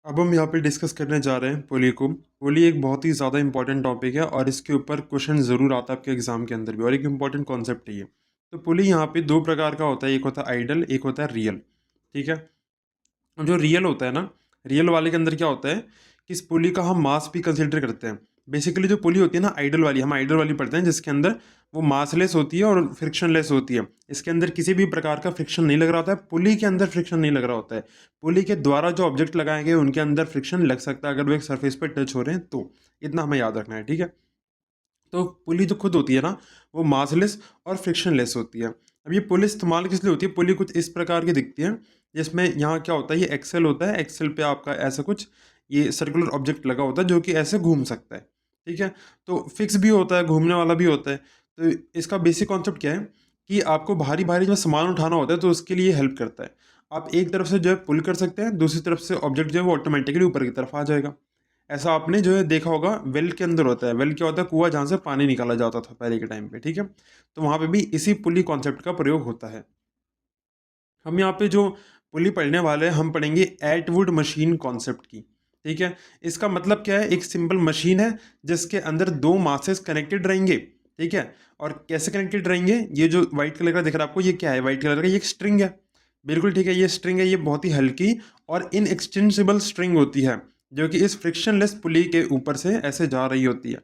अब हम यहाँ पे डिस्कस करने जा रहे हैं पुली को। पुली एक बहुत ही ज़्यादा इंपॉर्टेंट टॉपिक है और इसके ऊपर क्वेश्चन ज़रूर आता है आपके एग्जाम के अंदर भी, और एक इंपॉर्टेंट कॉन्सेप्ट है ये। तो पुली यहाँ पे दो प्रकार का होता है, एक होता है आइडल, एक होता है रियल। ठीक है। और जो रियल होता है ना, रियल वाले के अंदर क्या होता है कि इस पुली का हम मास भी कंसिडर करते हैं। बेसिकली जो पुली होती है ना आइडल वाली, हम आइडल वाली पढ़ते हैं जिसके अंदर वो मासलेस होती है और फ्रिक्शनलेस होती है। इसके अंदर किसी भी प्रकार का फ्रिक्शन नहीं लग रहा होता है, पुली के अंदर फ्रिक्शन नहीं लग रहा होता है। पुली के द्वारा जो ऑब्जेक्ट लगाए गए उनके अंदर फ्रिक्शन लग सकता है अगर वो एक सरफेस पर टच हो रहे हैं तो। इतना हमें याद रखना है, ठीक है। तो पुली जो खुद होती है ना, वो मासलेस और फ्रिक्शनलेस होती है। अब ये पुली इस्तेमाल किस लिए होती है, पुली कुछ इस प्रकार की दिखती है जिसमें यहाँ क्या होता है, ये एक्सेल होता है, एक्सेल पे आपका ऐसा कुछ ये सर्कुलर ऑब्जेक्ट लगा होता है जो कि ऐसे घूम सकता है। ठीक है। तो फिक्स भी होता है, घूमने वाला भी होता है। तो इसका बेसिक कॉन्सेप्ट क्या है कि आपको भारी भारी जो सामान उठाना होता है तो उसके लिए हेल्प करता है। आप एक तरफ से जो है पुल कर सकते हैं, दूसरी तरफ से ऑब्जेक्ट जो है वो ऑटोमेटिकली ऊपर की तरफ आ जाएगा। ऐसा आपने जो है देखा होगा, वेल के अंदर होता है। वेल क्या होता है, कुआं जहाँ से पानी निकाला जाता था पहले के टाइम पे। ठीक है। तो वहाँ पे भी इसी पुली कॉन्सेप्ट का प्रयोग होता है। हम यहाँ पे जो पुली पढ़ने वाले हैं, हम पढ़ेंगे एटवुड मशीन कॉन्सेप्ट की। ठीक है। इसका मतलब क्या है, एक सिंपल मशीन है जिसके अंदर दो मासेस कनेक्टेड रहेंगे। ठीक है। और कैसे कनेक्टेड रहेंगे, ये जो व्हाइट कलर का दिख रहा है आपको, ये क्या है, व्हाइट कलर का, ये एक स्ट्रिंग है। बिल्कुल ठीक है, ये स्ट्रिंग है। ये बहुत ही हल्की और इनएक्सटेंसिबल स्ट्रिंग होती है जो कि इस फ्रिक्शनलेस पुली के ऊपर से ऐसे जा रही होती है।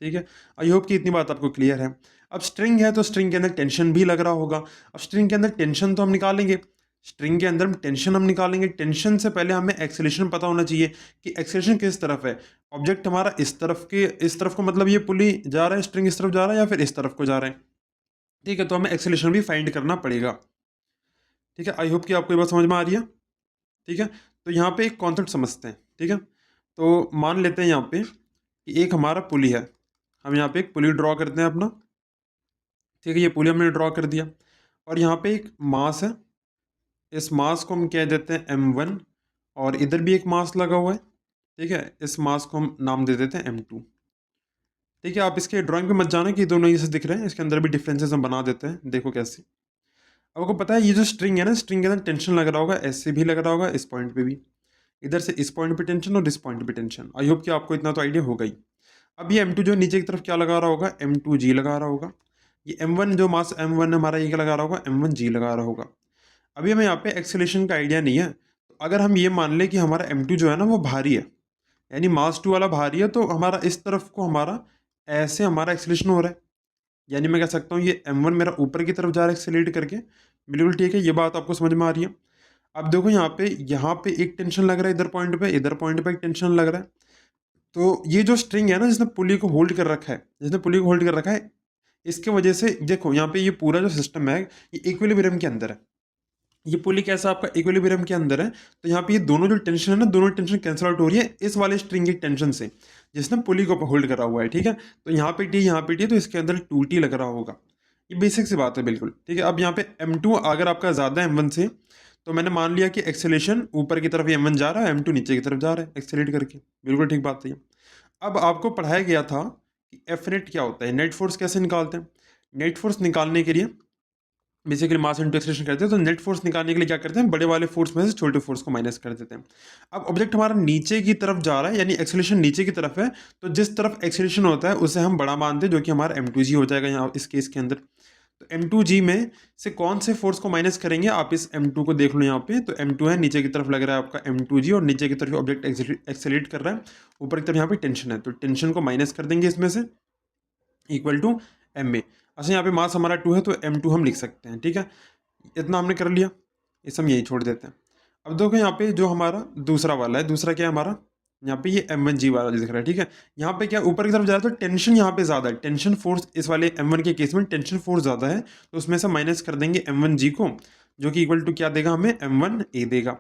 ठीक है। आई होप कि इतनी बात आपको क्लियर है। अब स्ट्रिंग है तो स्ट्रिंग के अंदर टेंशन भी लग रहा होगा। अब स्ट्रिंग के अंदर टेंशन तो हम निकालेंगे, स्ट्रिंग के अंदर टेंशन हम निकालेंगे। टेंशन से पहले हमें एक्सेलेरेशन पता होना चाहिए कि एक्सेलेरेशन किस तरफ है। ऑब्जेक्ट हमारा इस तरफ को मतलब ये पुली जा रहा है, स्ट्रिंग इस तरफ जा रहा है या फिर इस तरफ को जा रहा है। ठीक है। तो हमें एक्सेलेरेशन भी फाइंड करना पड़ेगा। ठीक है। आई होप कि आपको ये बात समझ में आ रही है। ठीक है। तो यहाँ पे एक कॉन्सेप्ट समझते हैं। ठीक है। तो मान लेते हैं यहाँ पे कि एक हमारा पुली है। हम यहाँ पे एक पुली ड्रॉ करते हैं अपना। ठीक है। ये पुली हमने ड्रॉ कर दिया और यहाँ पे एक मास है। इस मास को हम कह देते हैं m1, और इधर भी एक मास लगा हुआ है। ठीक है। इस मास को हम नाम दे देते हैं m2। ठीक है। आप इसके ड्राइंग पे मत जाना कि दोनों ये से दिख रहे हैं, इसके अंदर भी डिफरेंसेस हम बना देते हैं, देखो कैसे। अब आपको पता है ये जो स्ट्रिंग है ना, स्ट्रिंग के अंदर टेंशन लग रहा होगा, ऐसे भी लग रहा होगा, इस पॉइंट पे भी, इधर से इस पॉइंट पे टेंशन और इस पॉइंट पे टेंशन। आई होप कि आपको इतना तो आइडिया होगा ही। अब ये m2 जो नीचे की तरफ क्या लगा रहा होगा, m2g लगा रहा होगा। ये m1 जो मास m1 हमारा ये क्या लगा रहा होगा, m1g लगा रहा होगा। अभी हमें यहाँ पे एक्सेलेरेशन का आइडिया नहीं है, तो अगर हम ये मान लें कि हमारा m2 जो है ना वो भारी है, यानी मास 2 वाला भारी है, तो हमारा इस तरफ को हमारा ऐसे हमारा एक्सेलेरेशन हो रहा है। यानी मैं कह सकता हूँ ये m1 मेरा ऊपर की तरफ जा रहा है एक्सेलेरेट करके। बिल्कुल ठीक है, ये बात आपको समझ में आ रही है। अब देखो यहाँ पे एक टेंशन लग रहा है, इधर पॉइंट पे एक टेंशन लग रहा है। तो ये जो स्ट्रिंग है ना, जिसने पुली को होल्ड कर रखा है, इसके वजह से देखो यहाँ पे ये पूरा जो सिस्टम है ये इक्विलिब्रियम के अंदर है। ये पुली कैसा आपका इक्विलिब्रियम के अंदर है। तो यहाँ पे ये दोनों जो टेंशन है ना, दोनों टेंशन कैंसिल आउट हो रही है इस वाले स्ट्रिंग की टेंशन से जिसने पुली को होल्ड करा हुआ है। ठीक है। तो यहाँ पे टी, यहाँ पे टी, तो इसके अंदर 2t लग रहा होगा। ये बेसिक सी बात है बिल्कुल। ठीक है। अब यहाँ पे m2 अगर आपका ज़्यादा है m1 से, तो मैंने मान लिया कि एक्सेलेरेशन ऊपर की तरफ m1 जा रहा है, m2 नीचे की तरफ जा रहा है एक्सेलेरेट करके। बिल्कुल ठीक बात है। अब आपको पढ़ाया गया था कि एफ नेट क्या होता है, नेट फोर्स कैसे निकालते हैं। नेट फोर्स निकालने के लिए बेसिकली मास इंटू एक्सेलरेशन करते हैं, तो नेट फोर्स निकालने के लिए क्या करते हैं, बड़े वाले फोर्स में से छोटे फोर्स को माइनस कर देते हैं। अब ऑब्जेक्ट हमारा नीचे की तरफ जा रहा है, यानी एक्सेलरेशन नीचे की तरफ है, तो जिस तरफ एक्सेलरेशन होता है उसे हम बड़ा मानते हैं, जो कि हमारा m2g हो जाएगा यहाँ इस केस के अंदर। तो m2g में से कौन से फोर्स को माइनस करेंगे, आप इस m2 को देख लो यहाँ पे। तो m2 है, नीचे की तरफ लग रहा है आपका m2g, और नीचे की तरफ ऑब्जेक्ट एक्सेलरेट कर रहा है, ऊपर की तरफ यहाँ पे टेंशन है, तो टेंशन को माइनस कर देंगे इसमें से, इक्वल टू एम ए। अच्छा, यहाँ पे मास हमारा 2 है तो m2 हम लिख सकते हैं। ठीक है। इतना हमने कर लिया, इसे हम यही छोड़ देते हैं। अब देखो यहाँ पे जो हमारा दूसरा वाला है, दूसरा क्या है हमारा, यहाँ पे ये m1g वाला दिख रहा है। ठीक है। यहाँ पे क्या ऊपर की तरफ जा रहा है, तो टेंशन यहाँ पे ज़्यादा है, टेंशन फोर्स इस वाले m1 के केस में टेंशन फोर्स ज़्यादा है, तो उसमें से माइनस कर देंगे m1g को, जो कि इक्वल टू क्या देगा हमें, m1a देगा।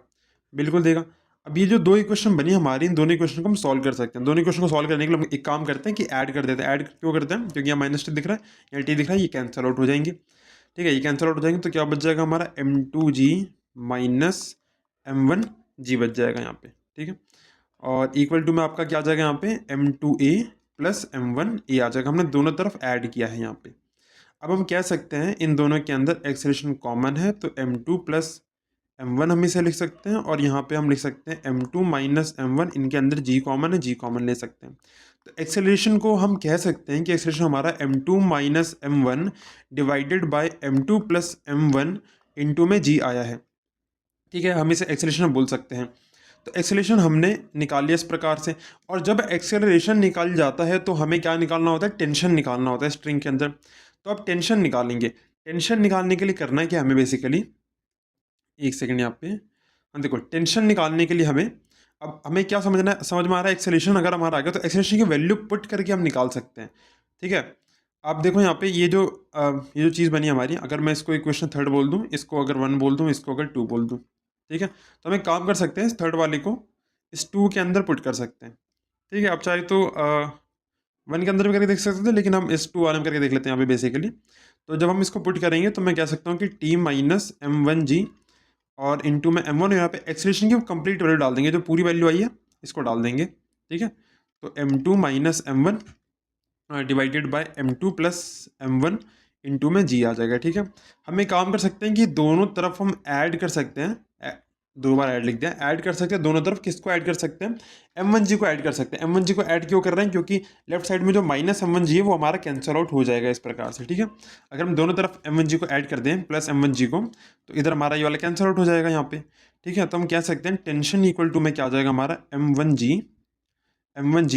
बिल्कुल देगा। अब ये जो दो इक्वेशन बनी हमारी, इन दोनों इक्वेशन को हम सॉल्व कर सकते हैं। दोनों इक्वेशन को सॉल्व करने के लिए हम एक काम करते हैं कि ऐड कर देते हैं। ऐड क्यों करते हैं, क्योंकि यहाँ माइनस टी दिख रहा है, यहाँ टी दिख रहा है, ये कैंसिल आउट हो जाएंगे। ठीक है। ये कैंसिल आउट हो जाएंगे, तो क्या बच जाएगा हमारा m2g माइनस m1g बच जाएगा यहाँ पे। ठीक है। और इक्वल टू में आपका क्या आ जाएगा यहाँ पे, m2a प्लस m1a आ जाएगा। हमने दोनों तरफ ऐड किया है यहाँ पे। अब हम कह सकते हैं इन दोनों के अंदर एक्सेलरेशन कॉमन है, तो m2 प्लस M1 हम इसे लिख सकते हैं और यहाँ पे हम लिख सकते हैं M2 माइनस M1, इनके अंदर G कॉमन है, G कॉमन ले सकते हैं। तो एक्सेलरेशन को हम कह सकते हैं कि एक्सेलरेशन हमारा M2 minus M1 divided by M2 plus M1 into में G आया है। ठीक है, हम इसे एक्सेलरेशन बोल सकते हैं। तो एक्सेलरेशन हमने निकाल लिया इस प्रकार से। और जब एक्सेलरेशन निकाल जाता है तो हमें क्या निकालना होता है, टेंशन निकालना होता है स्ट्रिंग के अंदर। तो अब टेंशन निकालेंगे। टेंशन निकालने के लिए करना है क्या हमें बेसिकली, एक सेकंड यहाँ पे, हम देखो टेंशन निकालने के लिए हमें, अब हमें क्या समझना है, समझ में आ रहा है एक्सेलरेशन अगर हमारा आ गया तो एक्सेलरेशन की वैल्यू पुट करके हम निकाल सकते हैं। ठीक है, आप देखो यहाँ पे ये जो चीज़ बनी हमारी, अगर मैं इसको इक्वेशन थर्ड बोल दूँ, इसको अगर 1 बोल दूँ, इसको अगर 2 बोल दूँ, ठीक है, तो हम एक काम कर सकते हैं, इस थर्ड वाले को इस 2 के अंदर पुट कर सकते हैं। ठीक है, आप चाहे तो 1 के अंदर भी करके देख सकते थे, लेकिन हम इस 2 वाले में करके देख लेते हैं यहाँ पे बेसिकली। तो जब हम इसको पुट करेंगे तो मैं कह सकता हूँ कि T माइनस M1G और इंटू में M1, यहाँ पे एक्सेलरेशन की कंप्लीट वैल्यू डाल देंगे, जो पूरी वैल्यू आई है इसको डाल देंगे। ठीक है, तो M2 minus M1 divided by M2 plus M1 into में G आ जाएगा। ठीक है, हम एक काम कर सकते हैं कि दोनों तरफ हम ऐड कर सकते हैं, 2 बार ऐड लिख दिया, ऐड कर सकते हैं दोनों तरफ। किसको ऐड कर सकते हैं, M1G को ऐड कर सकते हैं। M1G को ऐड क्यों कर रहे हैं, क्योंकि लेफ्ट साइड में जो माइनस M1G है वो हमारा कैंसिल आउट हो जाएगा इस प्रकार से। ठीक है, अगर हम दोनों तरफ M1G को ऐड कर दें प्लस M1G को, तो इधर हमारा ये वाला कैंसिल आउट हो जाएगा यहाँ पे। ठीक है, तो हम कह सकते हैं टेंशन इक्वल टू में क्या आ जाएगा हमारा M1G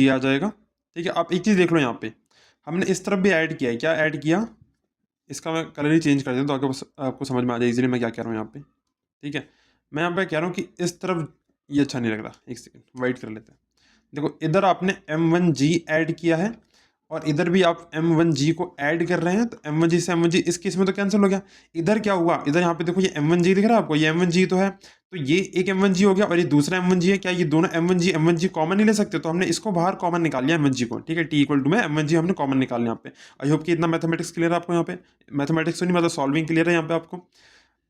आ जाएगा। ठीक है, आप एक चीज़ देख लो, यहाँ पे हमने इस तरफ भी ऐड किया है, क्या ऐड किया, इसका मैं कलर ही चेंज कर देता हूँ तो आपको समझ में आ जाए इजीली मैं क्या कह रहा हूँ यहाँ पे। ठीक है, मैं यहाँ पे कह रहा हूँ कि इस तरफ ये अच्छा नहीं लग रहा, एक सेकंड वाइट कर लेते हैं। देखो इधर आपने M1G ऐड किया है और इधर भी आप M1G को ऐड कर रहे हैं, तो M1G से M1G इस केस में तो कैंसिल हो गया। इधर क्या हुआ, इधर यहाँ पे देखो ये M1G दिख रहा है आपको, ये M1G तो है, तो ये एक M1G हो गया और ये दूसरा M1G है। क्या ये दोनों M1G कॉमन नहीं ले सकते, तो हमने इसको बाहर कॉमन निकाल लिया M1G को। ठीक है, T इक्वल टू में M1G हमने कॉमन निकाल लिया यहाँ पे। आई होप कि इतना मैथमेटिक्स क्लियर है आपको यहाँ पे, मैथमेटिक्स तो नहीं मतलब सॉल्विंग क्लियर है यहाँ पे आपको।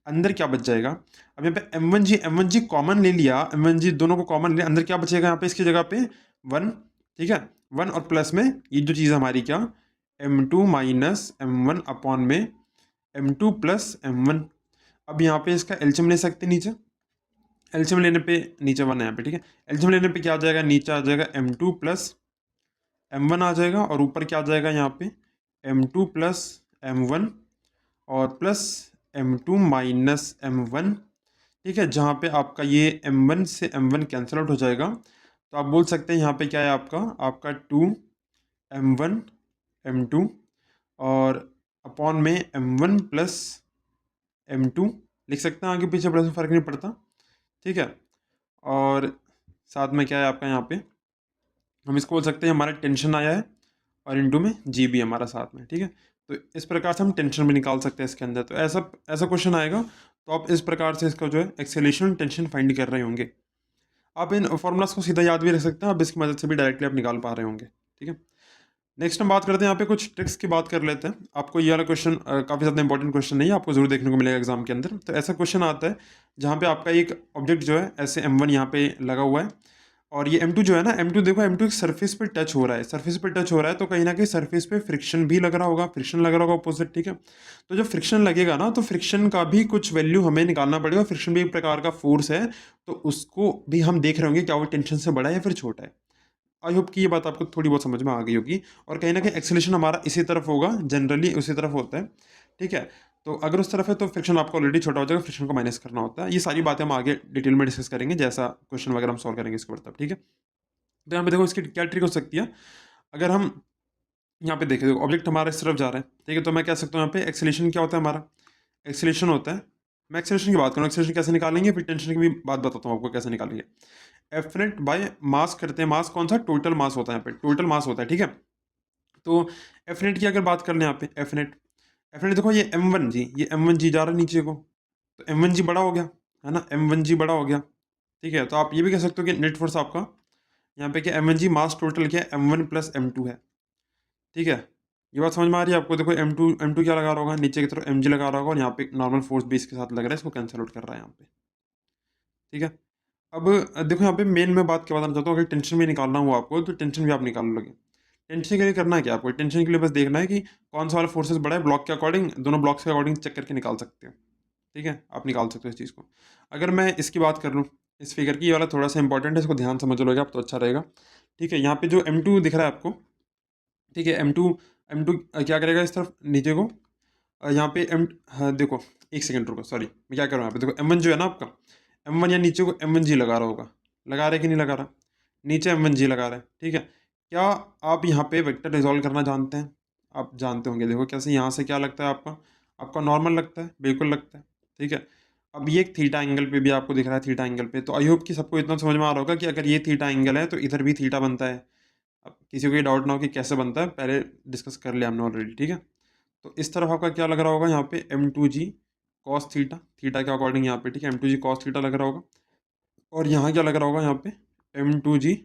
अंदर क्या बच जाएगा, अब यहाँ पे M1G कॉमन ले लिया, M1G दोनों को कॉमन लिया, अंदर क्या बचेगा यहाँ पे इसकी जगह पे 1। ठीक है, 1 और प्लस में ये जो चीज़ हमारी क्या, M2 माइनस M1 अपॉन में M2 प्लस M1। अब यहाँ पे इसका एलसीएम ले सकते हैं नीचे, एलसीएम लेने पे नीचे 1 है यहाँ पे। ठीक है, एलसीएम लेने पे क्या आ जाएगा, नीचे आ जाएगा M2 प्लस M1 आ जाएगा और ऊपर क्या आ जाएगा यहाँ पे M2 प्लस M1 और प्लस M2 माइनस M1। ठीक है, जहाँ पे आपका ये M1 से M1 कैंसिल आउट हो जाएगा, तो आप बोल सकते हैं यहाँ पे क्या है आपका 2 M1 M2 और अपॉन में M1 प्लस M2 लिख सकते हैं, आगे पीछे बड़ा सा फर्क नहीं पड़ता। ठीक है, और साथ में क्या है आपका यहाँ पे, हम इसको बोल सकते हैं हमारा टेंशन आया है और इंटू में जी भी हमारा साथ में। ठीक है, तो इस प्रकार से हम टेंशन भी निकाल सकते हैं इसके अंदर। तो ऐसा ऐसा क्वेश्चन आएगा तो आप इस प्रकार से इसका जो है एक्सेलेरेशन टेंशन फाइंड कर रहे होंगे। आप इन फॉर्मूलाज को सीधा याद भी रख सकते हैं, आप इसकी मदद से भी डायरेक्टली आप निकाल पा रहे होंगे। ठीक है, नेक्स्ट हम बात करते हैं यहाँ पे कुछ ट्रिक्स की बात कर लेते हैं। आपको ये वाला क्वेश्चन काफ़ी ज़्यादा इंपॉर्टेंट क्वेश्चन नहीं है, आपको जरूर देखने को मिलेगा एग्जाम के अंदर। तो ऐसा क्वेश्चन आता है जहाँ पे आपका एक ऑब्जेक्ट जो है ऐसे M1 यहाँ पे लगा हुआ है और ये M2 जो है ना, M2 देखो M2 एक सरफेस पे टच हो रहा है, सरफेस पे टच हो रहा है तो कहीं ना कहीं सरफेस पे फ्रिक्शन भी लग रहा होगा, फ्रिक्शन लग रहा होगा अपोजिट। ठीक है, तो जब फ्रिक्शन लगेगा ना तो फ्रिक्शन का भी कुछ वैल्यू हमें निकालना पड़ेगा। फ्रिक्शन भी एक प्रकार का फोर्स है, तो उसको भी हम देख रहे होंगे क्या वो टेंशन से बड़ा है या फिर छोटा है। आई होप कि ये बात आपको थोड़ी बहुत समझ में आ गई होगी। और कहीं ना कहीं एक्सेलेरेशन हमारा इसी तरफ होगा, जनरली उसी तरफ होता है। ठीक है, तो अगर उस तरफ है तो फ्रिक्शन आपको ऑलरेडी छोटा हो जाएगा, फ्रिक्शन को माइनस करना होता है। ये सारी बातें हम आगे डिटेल में डिस्कस करेंगे जैसा क्वेश्चन वगैरह हम सॉल्व करेंगे इसके ऊपर तब। ठीक है, तो यहाँ पे देखो इसकी क्या ट्रिक हो सकती है। अगर हम यहाँ पे देखें, देखो ऑब्जेक्ट हमारा इस तरफ जा रहा है। ठीक है, तो मैं कह सकता हूँ यहाँ पे एक्सेलेरेशन क्या होता है हमारा, एक्सेलेरेशन होता है, मैं एक्सेलेरेशन की बात करूँ, एक्सेलेरेशन कैसे निकालेंगे, फिर टेंशन की भी बात बताता हूँ आपको कैसे निकालेंगे। एफ नेट बाय मास करते हैं, मास कौन सा, टोटल मास होता है यहाँ पे, टोटल मास होता है। ठीक है, तो एफ नेट की अगर बात कर लें यहाँ पे, एफ नेट देखो ये M1G, ये M1G जा रहा है नीचे को, तो M1G बड़ा हो गया है ना, M1G बड़ा हो गया। ठीक है, तो आप ये भी कह सकते हो कि नेट फोर्स आपका यहाँ पे क्या, M1G मास टोटल क्या है, M1 प्लस M2 है। ठीक है, ये बात समझ में आ रही है आपको। देखो M2 क्या लगा रहा होगा, नीचे की तरफ MG लगा रहा होगा और यहाँ पे नॉर्मल फोर्स भी इसके साथ लग रहा है, इसको कैंसिल आउट कर रहा है यहाँ पे। ठीक है, अब देखो यहाँ पे मेन मैं बात क्या बताना चाहता हूँ, अगर टेंशन भी निकालना हो आपको तो टेंशन भी आप निकाल लोगे। टेंशन के लिए करना है क्या आपको, टेंशन के लिए बस देखना है कि कौन सा वाला फोर्सेस बड़ा है, ब्लॉक के अकॉर्डिंग, दोनों ब्लॉक्स के अकॉर्डिंग चेक करके निकाल सकते हो। ठीक है, आप निकाल सकते हो इस चीज़ को। अगर मैं इसकी बात कर लूँ, इस फिगर की, ये वाला थोड़ा सा इंपॉर्टेंट है, इसको ध्यान समझ लोगे आप तो अच्छा रहेगा। ठीक है, यहाँ पे जो M2 दिख रहा है आपको, ठीक है, M2 क्या करेगा इस तरफ नीचे को, यहाँ पे हाँ देखो, एक सेकंड रुको, सॉरी मैं क्या कर रहा हूँ यहाँ पे, देखो M1 जो है ना आपका, M1 या नीचे को M1G लगा रहा होगा, लगा रहा है कि नहीं लगा रहा, नीचे M1G लगा रहा है। ठीक है, क्या आप यहाँ पे वेक्टर रिजॉल्व करना जानते हैं? आप जानते होंगे, देखो कैसे, यहाँ से क्या लगता है आपका, आपका नॉर्मल लगता है, बिल्कुल लगता है। ठीक है, अब ये एक थीटा एंगल पे भी आपको दिख रहा है, थीटा एंगल पे, तो आई होप कि सबको इतना समझ में आ रहा होगा कि अगर ये थीटा एंगल है तो इधर भी थीटा बनता है। अब किसी को ये डाउट ना हो कि कैसे बनता है, पहले डिस्कस कर लिया हमने ऑलरेडी। ठीक है, तो इस तरफ आपका क्या लग रहा होगा यहाँ पे, M2G कॉस थीटा, थीटा के अकॉर्डिंग यहाँ पे, ठीक है, M2G कॉस थीटा लग रहा होगा। और यहाँ क्या लग रहा होगा, यहाँ पे M2G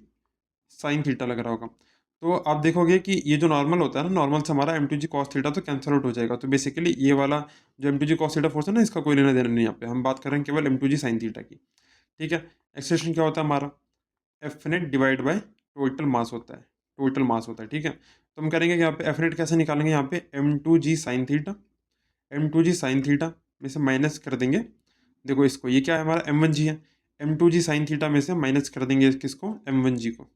साइन थीटा लग रहा होगा। तो आप देखोगे कि ये जो नॉर्मल होता है ना, नॉर्मल से हमारा M2G कॉस थीटा तो कैंसिल आउट हो जाएगा। तो बेसिकली ये वाला जो M2G कॉस थीटा फोर्स है ना, इसका कोई लेना देना नहीं, यहाँ पे हम बात कर रहे हैं केवल M2G साइन थीटा की। ठीक है, एक्सप्रेशन क्या होता है हमारा, F net divide by total mass होता है, टोटल मास होता है। ठीक है, तो हम करेंगे कि यहाँ पे एफ नेट कैसे निकालेंगे, यहाँ पे M2G sine theta, M2G sine theta में से माइनस कर देंगे, देखो इसको, ये क्या है हमारा M1G है, M2G साइन थीटा में से माइनस कर देंगे किसको, M1G को,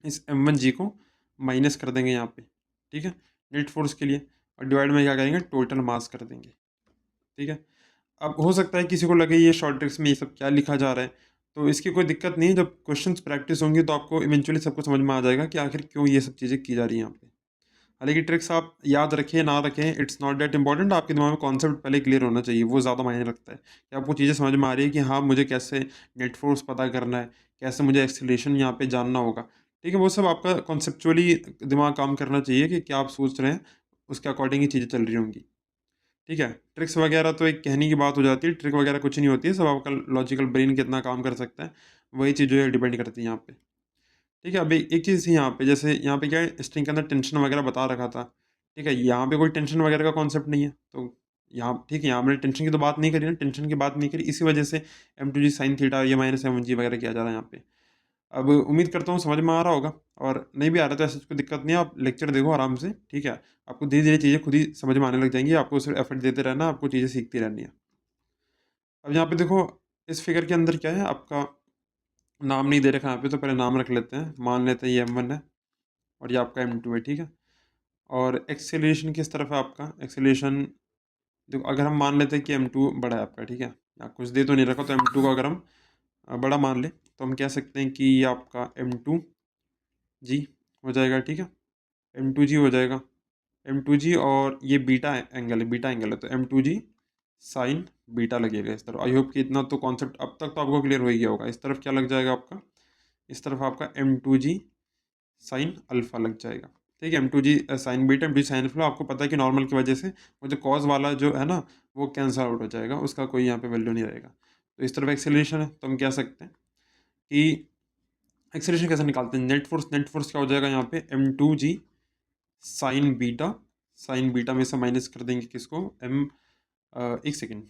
इस M1G को माइनस कर देंगे यहाँ पे। ठीक है, नेट फोर्स के लिए, और डिवाइड में क्या करेंगे, टोटल मास कर देंगे। ठीक है, अब हो सकता है किसी को लगे ये शॉर्ट ट्रिक्स में ये सब क्या लिखा जा रहा है, तो इसकी कोई दिक्कत नहीं है, जब क्वेश्चंस प्रैक्टिस होंगी तो आपको इवेंचुअली सबको समझ में आ जाएगा कि आखिर क्यों ये सब चीज़ें की जा रही हैं यहाँ पे। हालांकि ट्रिक्स आप याद रखें ना रखें, इट्स नॉट दैट इंपॉर्टेंट, आपके दिमाग में कॉन्सेप्ट पहले क्लियर होना चाहिए, वो ज़्यादा मायने रखता है कि आपको चीज़ें समझ में आ रही है कि हाँ मुझे कैसे नेट फोर्स पता करना है, कैसे मुझे एक्सेलरेशन यहाँ पे जानना होगा। ठीक है, वो सब आपका कॉन्सेप्चुअली दिमाग काम करना चाहिए कि क्या आप सोच रहे हैं, उसके अकॉर्डिंग ही चीज़ें चल रही होंगी। ठीक है, ट्रिक्स वगैरह तो एक कहने की बात हो जाती है, ट्रिक वगैरह कुछ नहीं होती है, सब आपका लॉजिकल ब्रेन कितना काम कर सकता है, वही चीज़ जो है डिपेंड करती है यहाँ पे। ठीक है, अभी एक चीज़ थी यहाँ पे, जैसे यहाँ पे क्या है, स्ट्रिंग के अंदर टेंशन वगैरह बता रखा था। ठीक है, यहाँ पे कोई टेंशन वगैरह का कॉन्सेप्ट नहीं है, तो यहाँ ठीक है, यहाँ हमने टेंशन की तो बात नहीं करी ना, टेंशन की बात नहीं करी, इसी वजह से M2G साइन थीटा या माइनस M1G वगैरह किया जा रहा है यहाँ पे। अब उम्मीद करता हूँ समझ में आ रहा होगा, और नहीं भी आ रहा तो ऐसा कोई दिक्कत नहीं है, आप लेक्चर देखो आराम से। ठीक है, आपको धीरे धीरे चीज़ें खुद ही समझ में आने लग जाएंगी, आपको सिर्फ एफर्ट देते रहना, आपको चीज़ें सीखती रहनी है। अब यहाँ पे देखो, इस फिगर के अंदर क्या है आपका, नाम नहीं दे रखा यहाँ पे, तो पहले नाम रख लेते हैं, मान लेते हैं ये M1 है और ये आपका M2 है। ठीक है, और एक्सेलरेशन किस तरफ है आपका, एक्सेलरेशन देखो, अगर हम मान लेते हैं कि M2 बड़ा है आपका, ठीक है, या कुछ दे तो नहीं रखा, तो M2 को अगर हम बड़ा मान ले तो हम कह सकते हैं कि ये आपका M2G हो जाएगा। ठीक है, M2G हो जाएगा, M2G, और ये बीटा एंगल है, बीटा एंगल है, तो M2G साइन बीटा लगेगा इस तरफ। आई होप कि इतना तो कॉन्सेप्ट अब तक तो आपको क्लियर हो ही गया होगा। इस तरफ क्या लग जाएगा आपका, इस तरफ आपका M2G साइन अल्फा लग जाएगा। ठीक है, M2G sign beta, M2G sine alpha, आपको पता है कि नॉर्मल की वजह से वो जो कॉज वाला जो है ना, वो कैंसल आउट हो जाएगा, उसका कोई यहाँ पे वैल्यू नहीं रहेगा। तो इस तरफ एक्सेलरेशन है, तो हम कह सकते हैं कि एक्सेलरेशन कैसे निकालते हैं, नेट फोर्स, नेट फोर्स क्या हो जाएगा यहाँ पे, M2G sign beta, sign beta में से माइनस कर देंगे किसको, एक सेकेंड,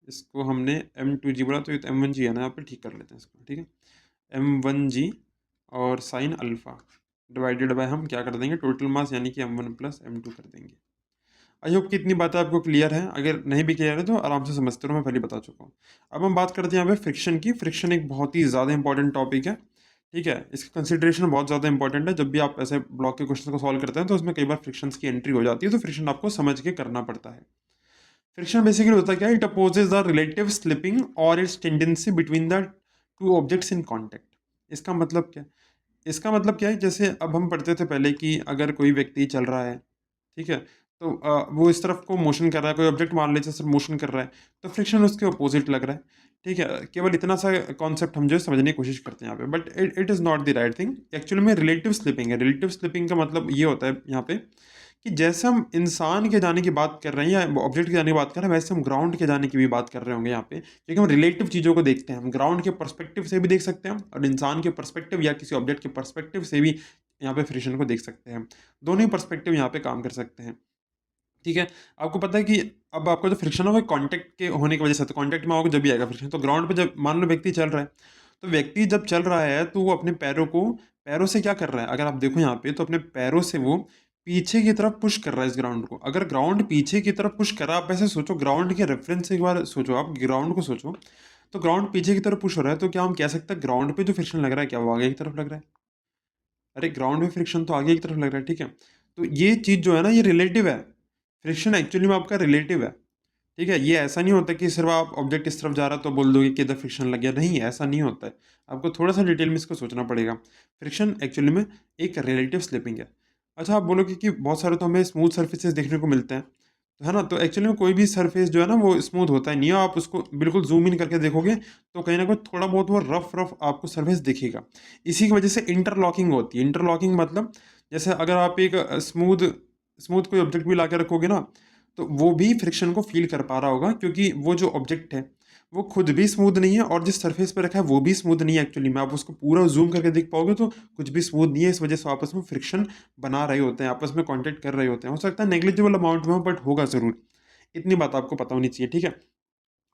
इसको हमने M2G बोला, तो ये तो M1G है ना, यहाँ पे ठीक कर लेते हैं इसको। ठीक है, M1G और साइन अल्फा डिवाइडेड बाय हम क्या कर देंगे, टोटल मास, यानी कि M1 प्लस M2 कर देंगे। आई होप कि इतनी बातें आपको क्लियर है, अगर नहीं भी क्लियर है तो आराम से समझते रहो, मैं पहले बता चुका हूँ। अब हम बात करते हैं यहाँ पे फ्रिक्शन की। फ्रिक्शन एक बहुत ही ज़्यादा इंपॉर्टेंट टॉपिक है। ठीक है, इसका कंसिडरेशन बहुत ज़्यादा इंपॉर्टेंट है, जब भी आप ऐसे ब्लॉक के क्वेश्चन को सॉल्व करते हैं तो उसमें कई बार फ्रिक्शन की एंट्री हो जाती है, तो फ्रिक्शन आपको समझ के करना पड़ता है। फ्रिक्शन बेसिकली होता क्या है, it opposes the relative slipping और its tendency between the two objects in contact. इसका मतलब क्या है, इसका मतलब क्या है, जैसे अब हम पढ़ते थे पहले कि अगर कोई व्यक्ति चल रहा है, ठीक है, तो वो इस तरफ को मोशन कर रहा है, कोई ऑब्जेक्ट मान लीजिए सर मोशन कर रहा है, तो फ्रिक्शन उसके अपोजिट लग रहा है। ठीक है, केवल इतना सा कॉन्सेप्ट हम जो है समझने की कोशिश करते हैं यहाँ पे, but it is not the right thing. Actually में रिलेटिव स्लिपिंग है। रिलेटिव स्लिपिंग का मतलब ये होता है यहाँ पे कि जैसे हम इंसान के जाने की बात कर रहे हैं या ऑब्जेक्ट के जाने की बात कर रहे हैं, वैसे हम ग्राउंड के जाने की भी बात कर रहे होंगे यहाँ पे, क्योंकि हम रिलेटिव चीज़ों को देखते हैं। हम ग्राउंड के पर्सपेक्टिव से भी देख सकते हैं और इंसान के पर्सपेक्टिव या किसी ऑब्जेक्ट के पर्सपेक्टिव से भी यहाँ पे फ्रिक्शन को देख सकते हैं। दोनों ही पर्सपेक्टिव यहाँ पे काम कर सकते हैं। ठीक है, आपको पता है कि अब आपका जो फ्रिक्शन है वो कांटेक्ट के होने की वजह से, तो कांटेक्ट में होगा जब भी आएगा फ्रिक्शन। तो ग्राउंड पे जब मान लो व्यक्ति चल रहा है, तो व्यक्ति जब चल रहा है तो वो अपने पैरों से क्या कर रहा है, अगर आप देखो यहाँ पे, तो अपने पैरों से वो पीछे की तरफ पुश कर रहा है इस ग्राउंड को। अगर ग्राउंड पीछे की तरफ पुश कर रहा है, आप ऐसे सोचो, ग्राउंड के रेफरेंस से एक बार सोचो, आप ग्राउंड को सोचो, तो ग्राउंड पीछे की तरफ पुश हो रहा है, तो क्या हम कह सकते हैं ग्राउंड पे जो फ्रिक्शन लग रहा है क्या वो आगे की तरफ लग रहा है? अरे ग्राउंड में फ्रिक्शन तो आगे की तरफ लग रहा है, ठीक है। तो ये चीज़ जो है ना, ये रिलेटिव है। फ्रिक्शन एक्चुअली में आपका रिलेटिव है, ठीक है। ये ऐसा नहीं होता कि सिर्फ आप ऑब्जेक्ट इस तरफ जा रहा है तो बोल दोगे कि इधर फ्रिक्शन लग गया, नहीं ऐसा नहीं होता है। आपको थोड़ा सा डिटेल में इसको सोचना पड़ेगा। फ्रिक्शन एक्चुअली में एक रिलेटिव स्लिपिंग है। अच्छा, आप बोलोगे कि बहुत सारे तो हमें स्मूथ सर्फेसेस देखने को मिलते हैं, तो है ना, तो एक्चुअली में कोई भी सरफेस जो है ना वो स्मूथ होता है नहीं है। आप उसको बिल्कुल जूम इन करके देखोगे तो कहीं ना कहीं थोड़ा बहुत वो रफ रफ आपको सरफेस दिखेगा। इसी की वजह से इंटरलॉकिंग होती है। इंटरलॉकिंग मतलब जैसे अगर आप एक स्मूथ स्मूथ कोई ऑब्जेक्ट भी ला के रखोगे ना, तो वो भी फ्रिक्शन को फील कर पा रहा होगा, क्योंकि वो जो ऑब्जेक्ट है वो खुद भी स्मूथ नहीं है और जिस सरफेस पर रखा है वो भी स्मूथ नहीं है। एक्चुअली में आप उसको पूरा जूम करके देख पाओगे तो कुछ भी स्मूथ नहीं है। इस वजह से आपस में फ्रिक्शन बना रहे होते हैं, आपस में कांटेक्ट कर रहे होते हैं। हो सकता है नेग्लिजिबल अमाउंट में हो, बट होगा ज़रूर। इतनी बात आपको पता होनी चाहिए, ठीक है।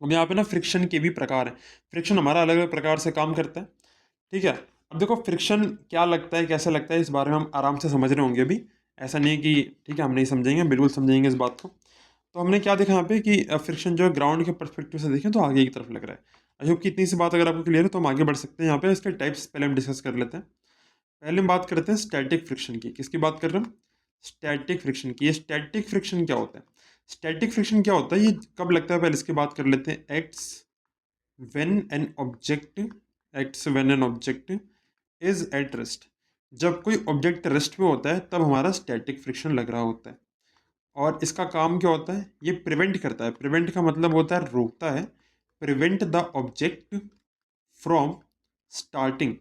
अब यहाँ पे ना फ्रिक्शन के भी प्रकार हैं। फ्रिक्शन हमारा अलग अलग प्रकार से काम करता है, ठीक है। अब देखो फ्रिक्शन क्या लगता है, कैसे लगता है, इस बारे में हम आराम से समझ रहे होंगे अभी। ऐसा नहीं है कि ठीक है हम नहीं समझेंगे, बिल्कुल समझेंगे इस बात को। तो हमने क्या देखा यहाँ पे कि फ्रिक्शन जो है ग्राउंड के पर्सपेक्टिव से देखें तो आगे की तरफ लग रहा है। आई होप कि इतनी सी बात अगर आपको क्लियर है तो हम आगे बढ़ सकते हैं। यहाँ पे इसके टाइप्स पहले हम डिस्कस कर लेते हैं। पहले हम बात करते हैं स्टैटिक फ्रिक्शन की। किसकी बात कर रहे हैं? स्टैटिक फ्रिक्शन की। ये स्टैटिक फ्रिक्शन क्या होता है? स्टैटिक फ्रिक्शन क्या होता है, ये कब लगता है पहले इसकी बात कर लेते हैं। When an object acts when an object is at rest. जब कोई ऑब्जेक्ट रेस्ट पे होता है तब हमारा स्टैटिक फ्रिक्शन लग रहा होता है। और इसका काम क्या होता है? ये प्रिवेंट करता है। प्रिवेंट का मतलब होता है रोकता है। Prevent the object from starting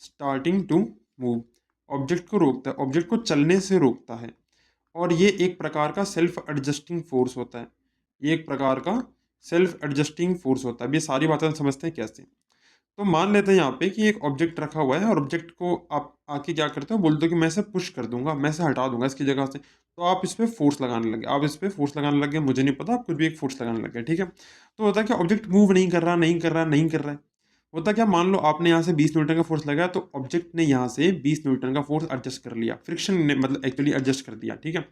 starting to move. Object को रोकता है, ऑब्जेक्ट को चलने से रोकता है। और ये एक प्रकार का सेल्फ एडजस्टिंग फोर्स होता है। ये एक प्रकार का सेल्फ एडजस्टिंग फोर्स होता है। अब ये सारी बातें हम समझते हैं कैसे। तो मान लेते हैं यहाँ पे कि एक ऑब्जेक्ट रखा हुआ है और ऑब्जेक्ट को आप आके क्या करते हो, बोलते हो कि मैं इसे पुश कर दूंगा, मैं इसे हटा दूंगा इसकी जगह से। तो आप इस पर फोर्स लगाने लगे, आप इस पर फोर्स लगाने लगे, मुझे नहीं पता, आप कुछ भी एक फोर्स लगाने लगे, ठीक है। तो होता है कि ऑब्जेक्ट मूव नहीं कर रहा, नहीं कर रहा, नहीं कर रहा है। होता क्या, मान लो आपने यहाँ से 20 न्यूटन का फोर्स लगाया, तो ऑब्जेक्ट ने यहाँ से 20 न्यूटन का फोर्स एडजस्ट कर लिया। फ्रिक्शन ने मतलब एक्चुअली एडजस्ट कर दिया, ठीक है।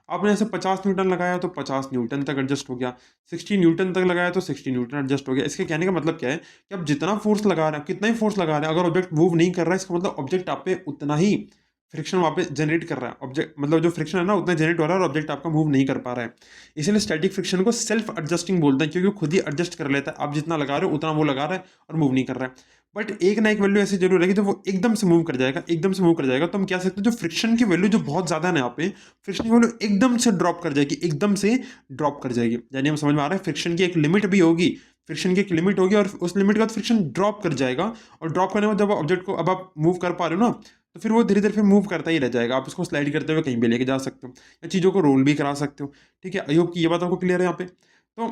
आपने ऐसे 50 न्यूटन लगाया तो 50 न्यूटन तक एडजस्ट हो गया। 60 न्यूटन तक लगाया तो 60 न्यूटन एडजस्ट हो गया। इसके कहने का मतलब क्या है कि आप जितना फोर्स लगा रहे हैं, कितना ही फोर्स लगा रहे हैं, अगर ऑब्जेक्ट मूव नहीं कर रहा है, इसका मतलब ऑब्जेक्ट आप पे उतना ही फ्रिक्शन वहाँ पे जनरेट कर रहा है। ऑब्जेक्ट मतलब जो फ्रिक्शन है ना उतना जनरेट हो रहा है और ऑब्जेक्ट आपका मूव नहीं कर पा रहा है। इसीलिए स्टैटिक फ्रिक्शन को सेल्फ एडजस्टिंग बोलते हैं, क्योंकि वो खुद ही एडजस्ट कर लेता है। आप जितना लगा रहे हो उतना वो लगा रहा है और मूव नहीं कर रहा है। बट एक ना एक वैल्यू ऐसी जरूर है कि जब वो एकदम से मूव कर जाएगा, एकदम से मूव कर जाएगा, तो हम क्या सकते हैं, जो फ्रिक्शन की वैल्यू जो बहुत ज्यादा है ना यहाँ पे, फ्रिक्शन की वैल्यू एकदम से ड्रॉप कर जाएगी, एकदम से ड्रॉप कर जाएगी। यानी हम समझ में आ रहा है, फ्रिक्शन की एक लिमिट भी होगी, फ्रिक्शन की एक लिमिट होगी और उस लिमिट के बाद फ्रिक्शन ड्रॉप कर जाएगा। और ड्रॉप करने के बाद जब ऑब्जेक्ट को अब आप मूव कर पा रहे हो ना, तो फिर वो धीरे धीरे फिर मूव करता ही रह जाएगा। आप उसको स्लाइड करते हुए कहीं भी लेके जा सकते हो या चीज़ों को रोल भी करा सकते हो, ठीक है। आई होप कि ये बात आपको क्लियर है यहाँ पे। तो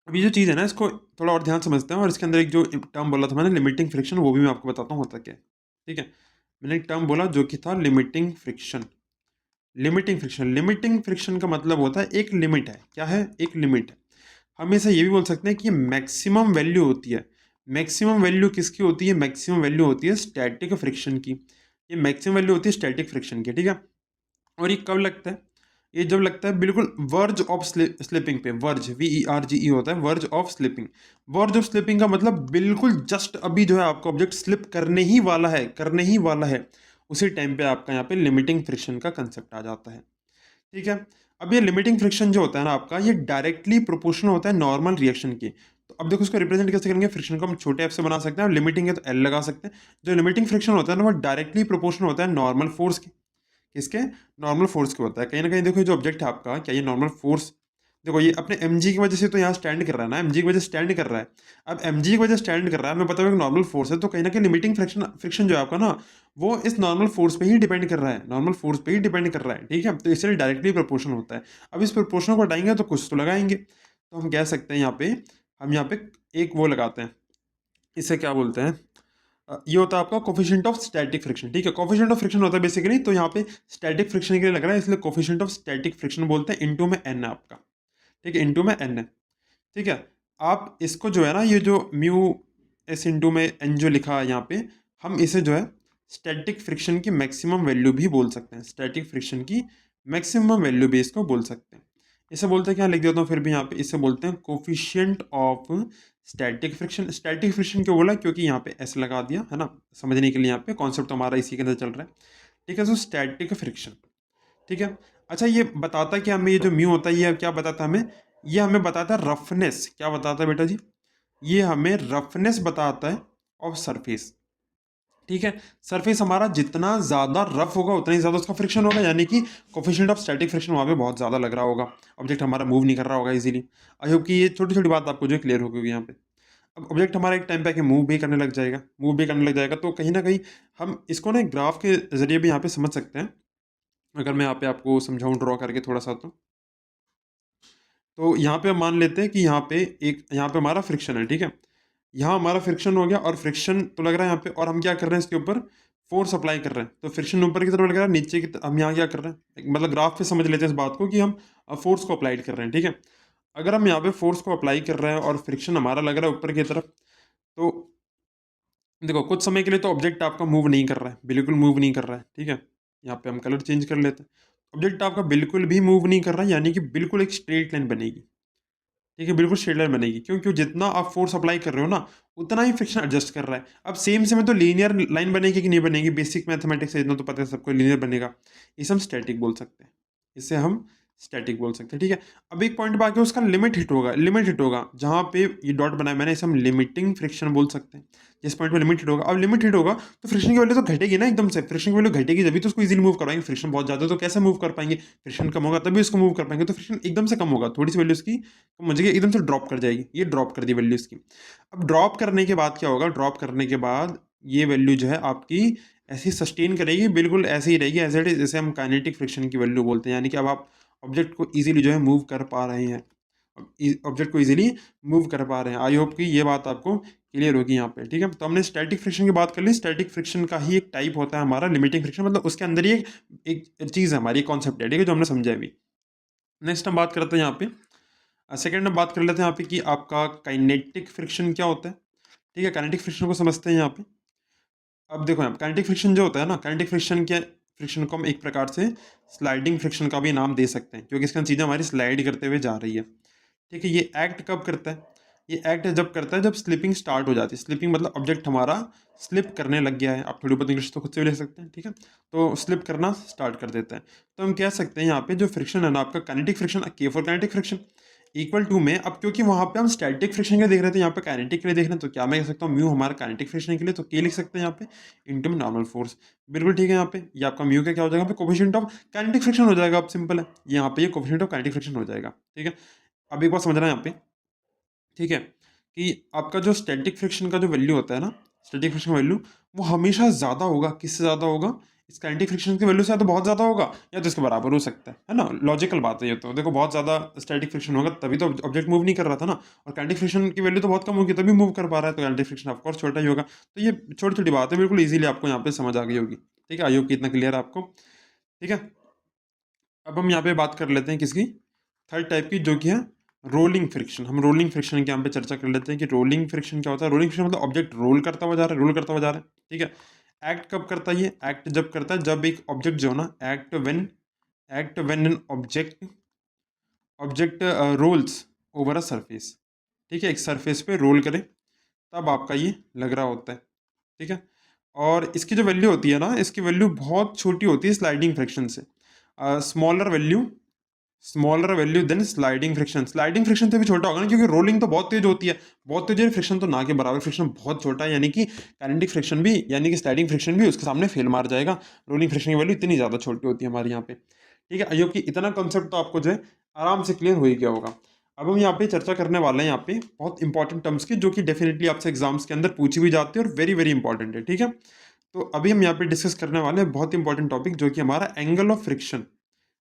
अभी जो चीज़ है ना, इसको थोड़ा और ध्यान समझते हैं। और इसके अंदर एक जो टर्म बोला था मैंने, लिमिटिंग फ्रिक्शन, वो भी मैं आपको बताता हूँ होता क्या है, ठीक है। मैंने एक टर्म बोला जो कि था limiting friction. Limiting friction, limiting friction का मतलब होता है एक लिमिट है। क्या है? एक लिमिट है। हम इसे ये भी बोल सकते हैं कि मैक्सिमम वैल्यू होती है। मैक्सिमम वैल्यू किसकी होती है? मैक्सिमम वैल्यू होती है स्टैटिक फ्रिक्शन की। ये मैक्सिमम वैल्यू होती है स्टैटिक फ्रिक्शन की, ठीक है। और ये कब लगता है? ये जब लगता है बिल्कुल वर्ज ऑफ स्लिपिंग पे। वर्ज, VERGE होता है, verge of slipping. Verge of slipping का मतलब बिल्कुल जस्ट अभी जो है आपका ऑब्जेक्ट स्लिप करने ही वाला है, करने ही वाला है, उसी टाइम पे आपका यहाँ पे लिमिटिंग फ्रिक्शन का कंसेप्ट आ जाता है, ठीक है। अब ये लिमिटिंग फ्रिक्शन जो होता है ना आपका, ये डायरेक्टली प्रोपोर्शनल होता है नॉर्मल रिएक्शन के। तो अब देखो इसको रिप्रेजेंट कैसे करेंगे? फ्रिक्शन को हम छोटे एफ से बना सकते हैं और लिमिटिंग है तो एल लगा सकते हैं। जो लिमिटिंग फ्रिक्शन होता है ना वो डायरेक्टली प्रोपोर्शनल होता है नॉर्मल फोर्स के। किसके? नॉर्मल फोर्स के होता है। कहीं ना कहीं देखो ये जो ऑब्जेक्ट है आपका, क्या ये नॉर्मल फोर्स, देखो ये अपने एम की वजह से तो यहाँ स्टैंड कर रहा है ना, एम की वजह से स्टैंड कर रहा है। अब एम की वजह से स्टैंड कर रहा है, हमें पता है नॉर्मल फोर्स है, तो कहीं ना कहीं लिमिटिंग फ्रिक्शन फ्रिक्शन जो है आपका ना, वो इस नॉर्मल फोर्स पे ही डिपेंड कर रहा है, नॉर्मल फोर्स पे ही डिपेंड कर रहा है, ठीक है। तो इसलिए डायरेक्टली प्रोपोर्शन होता है। अब इस प्रोपोर्शन को हटाएंगे तो कुछ तो लगाएंगे, तो हम कह सकते हैं यहाँ पे, हम यहाँ पे एक वो लगाते हैं, इसे क्या बोलते हैं, ये होता है आपका कोफिशिएंट ऑफ स्टैटिक फ्रिक्शन, ठीक है। कोफिशिएंट ऑफ फ्रिक्शन होता है बेसिकली, तो यहाँ पे स्टैटिक फ्रिक्शन के लिए लग रहा है, इसलिए कोफिशिएंट ऑफ स्टैटिक फ्रिक्शन बोलते हैं। इनटू में एन है आपका, ठीक है, इनटू में एन है, ठीक है। आप इसको जो है ना, ये जो म्यू एस इंटू में एन जो लिखा है यहाँ पे, हम इसे जो है स्टैटिक फ्रिक्शन की मैक्सिमम वैल्यू भी बोल सकते हैं, स्टैटिक फ्रिक्शन की मैक्सिमम वैल्यू भी इसको बोल सकते हैं। इसे बोलते हैं क्या, लिख देता हूँ फिर भी यहाँ पे, इसे बोलते हैं coefficient of static friction. Static friction क्यों बोला, क्योंकि यहाँ पे एस लगा दिया है ना, समझने के लिए यहाँ पे कॉन्सेप्ट हमारा इसी के अंदर चल रहा है। ठीक है, सो स्टैटिक फ्रिक्शन। ठीक है, अच्छा ये बताता है कि हमें ये जो म्यू होता है ये क्या बताता है हमें, ये हमें बताता है रफनेस। क्या बताता है बेटा जी, ये हमें रफनेस बताता है ऑफ सरफेस। ठीक है, सरफेस हमारा जितना ज़्यादा रफ होगा उतना ही ज़्यादा उसका फ्रिक्शन होगा, यानी कि कोफिशिएंट ऑफ स्टैटिक फ्रिक्शन वहाँ पे बहुत ज़्यादा लग रहा होगा, ऑब्जेक्ट हमारा मूव नहीं कर रहा होगा इजीली। आई होप कि ये छोटी छोटी बात आपको जो क्लियर हो गई यहाँ पे। अब ऑब्जेक्ट हमारा एक टाइम पे आके मूव भी करने लग जाएगा, मूव भी करने लग जाएगा, तो कहीं ना कहीं हम इसको ना ग्राफ के जरिए भी यहाँ पे समझ सकते हैं। अगर मैं यहाँ पे आपको समझाऊँ ड्रॉ करके थोड़ा सा, तो यहाँ पे हम मान लेते हैं कि यहाँ पे यहाँ पे हमारा फ्रिक्शन है। ठीक है, यहाँ हमारा फ्रिक्शन हो गया, और फ्रिक्शन तो लग रहा है यहाँ पे, और हम क्या कर रहे हैं इसके ऊपर फोर्स अप्लाई कर रहे हैं, तो फ्रिक्शन ऊपर की तरफ लग रहा है, नीचे की हम यहाँ क्या कर रहे हैं, मतलब ग्राफ पे समझ लेते हैं इस बात को कि हम फोर्स को अप्लाई कर रहे हैं। ठीक है, अगर हम यहाँ पे फोर्स को अप्लाई कर रहे हैं और फ्रिक्शन हमारा लग रहा है ऊपर की तरफ, तो देखो कुछ समय के लिए तो ऑब्जेक्ट आपका मूव नहीं कर रहा है, बिल्कुल मूव नहीं कर रहा है। ठीक है, यहाँ पे हम कलर चेंज कर लेते हैं, ऑब्जेक्ट आपका बिल्कुल भी मूव नहीं कर रहा है, यानी कि बिल्कुल एक स्ट्रेट लाइन बनेगी। ठीक है, बिल्कुल स्ट्रेट लाइन बनेगी, क्यों, क्यों जितना आप फोर्स अप्लाई कर रहे हो ना उतना ही फ्रिक्शन एडजस्ट कर रहा है। अब सेम समय तो लीनियर लाइन बनेगी कि नहीं बनेगी, बेसिक मैथमेटिक्स से इतना तो पता है सबको, लीनियर बनेगा। इसे हम स्टैटिक बोल सकते हैं, इसे हम स्टैटिक बोल सकते हैं। ठीक है, अब एक पॉइंट पे आके उसका लिमिट हिट होगा, लिमिट हिट होगा जहाँ पे ये डॉट बनाया मैंने, इसे हम लिमिटिंग फ्रिक्शन बोल सकते हैं। जिस पॉइंट पे लिमिट हिट होगा, अब लिमिट हिट होगा तो फ्रिक्शन की वैल्यू तो घटेगी ना, एकदम से फ्रिक्शन की वैल्यू घटेगी, जब भी तो उसको इजीली मूव करवाएंगे। फ्रिक्शन बहुत ज्यादा तो कैसे मूव कर पाएंगे, फ्रिक्शन कम होगा तभी उसको मूव कर पाएंगे, तो फ्रिक्शन एकदम से कम होगा, थोड़ी सी वैल्यू उसकी कम हो जाएगी, एकदम से ड्रॉप कर जाएगी, ये ड्रॉप कर दी वैल्यू इसकी। अब ड्रॉप करने के बाद क्या होगा, ड्रॉप करने के बाद ये वैल्यू जो है आपकी ऐसी सस्टेन करेगी, बिल्कुल ऐसे ही रहेगी एज इट इज, जैसे हम काइनेटिक फ्रिक्शन की वैल्यू बोलते हैं, यानी कि अब आप ऑब्जेक्ट को इजीली जो है मूव कर पा रहे हैं, ऑब्जेक्ट को इजीली मूव कर पा रहे हैं। आई होप कि ये बात आपको क्लियर होगी यहाँ पे। ठीक है, तो हमने स्टैटिक फ्रिक्शन की बात कर ली, स्टैटिक फ्रिक्शन का ही एक टाइप होता है हमारा लिमिटिंग फ्रिक्शन, मतलब उसके अंदर ही एक चीज़ है हमारी, कॉन्सेप्ट है। ठीक है, जो हमने समझा अभी। नेक्स्ट हम बात करते हैं यहाँ पे, सेकंड हम बात कर लेते हैं यहाँ पे कि आपका काइनेटिक फ्रिक्शन क्या होता है। ठीक है, काइनेटिक फ्रिक्शन को समझते हैं यहाँ पे। अब देखो यहाँ काइनेटिक फ्रिक्शन जो होता है ना, काइनेटिक फ्रिक्शन के फ्रिक्शन को हम एक प्रकार से स्लाइडिंग फ्रिक्शन का भी नाम दे सकते हैं, क्योंकि इसका चीज़ें हमारी स्लाइड करते हुए जा रही है। ठीक है, ये एक्ट कब करता है, ये एक्ट जब करता है जब स्लिपिंग स्टार्ट हो जाती है। स्लिपिंग मतलब ऑब्जेक्ट हमारा स्लिप करने लग गया है, आप थोड़ी बहुत इंग्लिश तो खुद से भी ले सकते हैं। ठीक है, तो स्लिप करना स्टार्ट कर देता है, तो हम कह सकते हैं यहाँ पे जो फ्रिक्शन है ना आपका, kinetic friction, K for kinetic friction equal to में, अब क्योंकि वहाँ पे हम स्टैटिक फ्रिक्शन के लिए देख रहे थे, यहाँ पे काइनेटिक के लिए देख रहे हैं, तो क्या मैं कह सकता हूँ म्यू हमारा काइनेटिक फ्रिक्शन के लिए, तो के लिख सकते हैं यहाँ पे इनटू नॉर्मल फोर्स। बिल्कुल ठीक है, यहाँ पे ये आपका म्यू का क्या हो जाएगा, पे कोफिशिएंट ऑफ काइनेटिक फ्रिक्शन हो जाएगा। अब सिंपल है, यहाँ पे ये कोफिशिएंट ऑफ काइनेटिक फ्रिक्शन हो जाएगा। ठीक है, अब एक बार समझना है यहाँ पे, ठीक है, कि आपका जो स्टैटिक फ्रिक्शन का जो वैल्यू होता है ना, स्टैटिक फ्रिक्शन वैल्यू वो हमेशा ज़्यादा होगा, किससे ज़्यादा होगा, इस काइनेटिक फ्रिक्शन की वैल्यू से या तो बहुत ज़्यादा होगा या तो इसके बराबर हो सकता है ना, लॉजिकल बात है ये तो। देखो बहुत ज़्यादा स्टैटिक फ्रिक्शन होगा तभी तो ऑब्जेक्ट मूव नहीं कर रहा था ना, और काइनेटिक फ्रिक्शन की वैल्यू तो बहुत कम होगी तभी मूव कर पा रहा है, तो काइनेटिक फ्रिक्शन ऑफकोर्स छोटा ही होगा। तो ये छोटी छोटी बात है, बिल्कुल ईजिली आपको यहाँ पे समझ आ गई होगी। ठीक है, आई होप कि इतना क्लियर है आपको। ठीक है, अब हम यहाँ पे बात कर लेते हैं किसकी, थर्ड टाइप की, जो कि है रोलिंग फ्रिक्शन। हम रोलिंग फ्रिक्शन के यहाँ पे चर्चा कर लेते हैं कि रोलिंग फ्रिक्शन क्या होता है। रोलिंग फ्रिक्शन मतलब ऑब्जेक्ट रोल करता हुआ जा रहा है, रोल करता हुआ जा रहा है। ठीक है, एक्ट कब करता है, ये एक्ट जब करता है जब एक ऑब्जेक्ट जो है ना, act when an object object rolls over a surface. ठीक है, एक सरफेस पे रोल करे तब आपका ये लग रहा होता है। ठीक है, और इसकी जो वैल्यू होती है ना, इसकी वैल्यू बहुत छोटी होती है स्लाइडिंग फ्रिक्शन से, smaller value than sliding friction. Sliding friction से भी छोटा होगा ना, क्योंकि रोलिंग तो बहुत तेज होती है, बहुत तेज है, फ्रिक्शन तो ना के बराबर, फ्रिक्शन बहुत छोटा है, यानी कि काइनेटिक फ्रिक्शन भी यानी कि स्लाइडिंग फ्रिक्शन भी उसके सामने फेल मार जाएगा। रोलिंग फ्रिक्शन की वैल्यू इतनी ज़्यादा छोटी होती है हमारे यहाँ पे। ठीक है, अयो कि इतना कॉन्सेप्ट तो आपको जो है आराम से क्लियर हो ही गया होगा। अब हम यहाँ पे चर्चा करने वाले हैं यहाँ पे बहुत इंपॉर्टेंट टर्म्स की, जो कि डेफिनेटली आपसे एग्जाम्स के अंदर पूछी भी जाती है और वेरी वेरी इंपॉर्टेंट है। ठीक है, तो अभी हम यहाँ पे डिस्कस करने वाले हैं बहुत इंपॉर्टेंट टॉपिक, जो कि हमारा एंगल ऑफ फ्रिक्शन।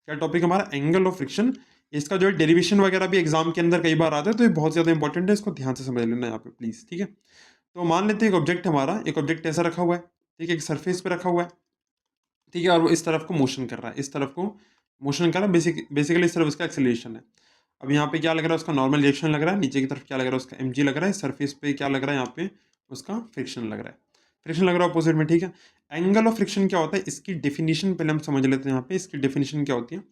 क्या टॉपिक हमारा, एंगल ऑफ फ्रिक्शन। इसका जो है डेरिवेशन वगैरह भी एग्जाम के अंदर कई बार आता है, तो ये बहुत ज़्यादा इंपॉर्टेंट है, इसको ध्यान से समझ लेना यहाँ पे प्लीज़। ठीक है, तो मान लेते हैं एक ऑब्जेक्ट हमारा, एक ऑब्जेक्ट ऐसा रखा हुआ है, ठीक है, एक सरफेस पे रखा हुआ है। ठीक है, और वो इस तरफ को मोशन कर रहा है, इस तरफ को मोशन कर रहा है, बेसिकली इस तरफ उसका एक्सेलरेशन है। अब यहाँ पे क्या लग रहा है, उसका नॉर्मल रिएक्शन लग रहा है, नीचे की तरफ क्या लग रहा है, उसका mg लग रहा है, सरफेस पे क्या लग रहा है, यहाँ पे उसका फ्रिक्शन लग रहा है। फ्रिक्शन लग रहा है अपोजिट में, ठीक है। एंगल ऑफ फ्रिक्शन क्या होता है, इसकी डेफिनेशन पहले हम समझ लेते हैं। यहाँ पे इसकी डेफिनेशन क्या होती है,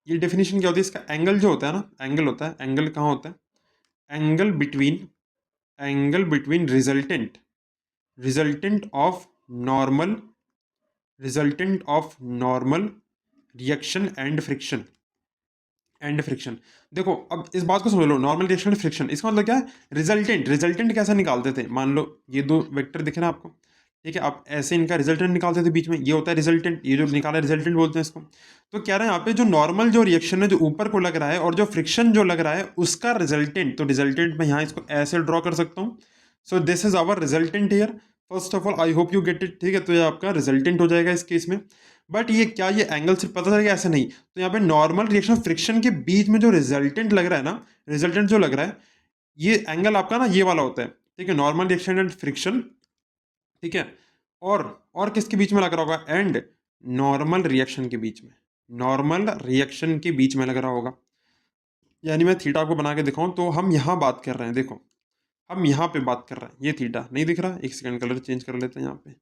ये डेफिनेशन क्या होती है, इसका एंगल जो होता है ना, एंगल होता है, एंगल कहाँ होता है, angle between resultant of normal reaction and friction. देखो अब इस बात को समझ लो, नॉर्मल रिएक्शन एंड फ्रिक्शन, इसका मतलब क्या है, रिजल्टेंट कैसे निकालते थे, मान लो ये दो वेक्टर दिखे ना आपको, ठीक है, आप ऐसे इनका रिजल्टेंट निकालते थे बीच में, ये होता है रिजल्टेंट, ये जो निकाला रिजल्टेंट बोलते हैं इसको। तो कह रहे हैं यहाँ पे जो नॉर्मल जो रिएक्शन है जो ऊपर को लग रहा है और जो फ्रिक्शन जो लग रहा है उसका रिजल्टेंट, तो रिजल्टेंट मैं यहाँ इसको ऐसे ड्रॉ कर सकता हूँ। So this is our resultant here, first of all I hope you get it, ठीक है। तो ये आपका रिजल्टेंट हो जाएगा इस केस में। बट ये क्या, ये एंगल सिर्फ पता चलेगा ऐसे नहीं, तो यहाँ पे नॉर्मल रिएक्शन फ्रिक्शन के बीच में जो रिजल्टेंट लग रहा है ना, रिजल्टेंट जो लग रहा है, ये एंगल आपका ना ये वाला होता है, ठीक है, नॉर्मल रिएक्शन एंड फ्रिक्शन, ठीक है। और किसके बीच में लग रहा होगा, एंड नॉर्मल रिएक्शन के बीच में, नॉर्मल रिएक्शन के बीच में लग रहा होगा। यानी मैं थीटा को बना के दिखाऊं तो हम यहाँ बात कर रहे हैं, देखो हम यहाँ पे बात कर रहे हैं, ये थीटा नहीं दिख रहा, एक सेकंड कलर चेंज कर लेते हैं, यहाँ पे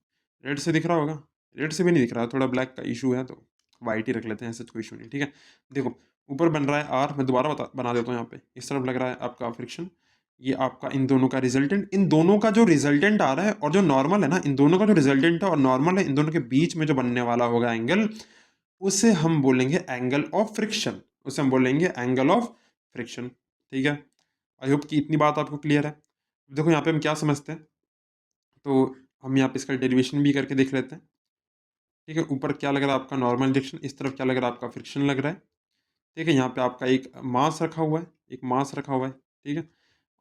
रेड से दिख रहा होगा, रेड से भी नहीं दिख रहा, थोड़ा ब्लैक का इशू है तो वाइट ही रख लेते हैं, ऐसा कोई इशू नहीं, ठीक है। देखो ऊपर बन रहा है आर, मैं दोबारा बना देता हूँ, यहाँ पे इस तरफ लग रहा है आपका फ्रिक्शन, ये आपका इन दोनों का रिजल्टेंट, इन दोनों का जो रिजल्टेंट आ रहा है और जो नॉर्मल है ना, इन दोनों का जो रिजल्टेंट है और नॉर्मल है, इन दोनों के बीच में जो बनने वाला होगा एंगल, उसे हम बोलेंगे एंगल ऑफ फ्रिक्शन, उसे हम बोलेंगे एंगल ऑफ फ्रिक्शन, ठीक है। आई होप कि इतनी बात आपको क्लियर है। देखो यहाँ पे हम क्या समझते हैं, तो हम यहाँ पे इसका डेरिवेशन भी करके देख लेते हैं, ठीक है। ऊपर क्या लग रहा है आपका नॉर्मल रिएक्शन, इस तरफ क्या लग रहा है आपका फ्रिक्शन लग रहा है, ठीक है। यहाँ पे आपका एक मास रखा हुआ है, एक मास रखा हुआ है, ठीक है।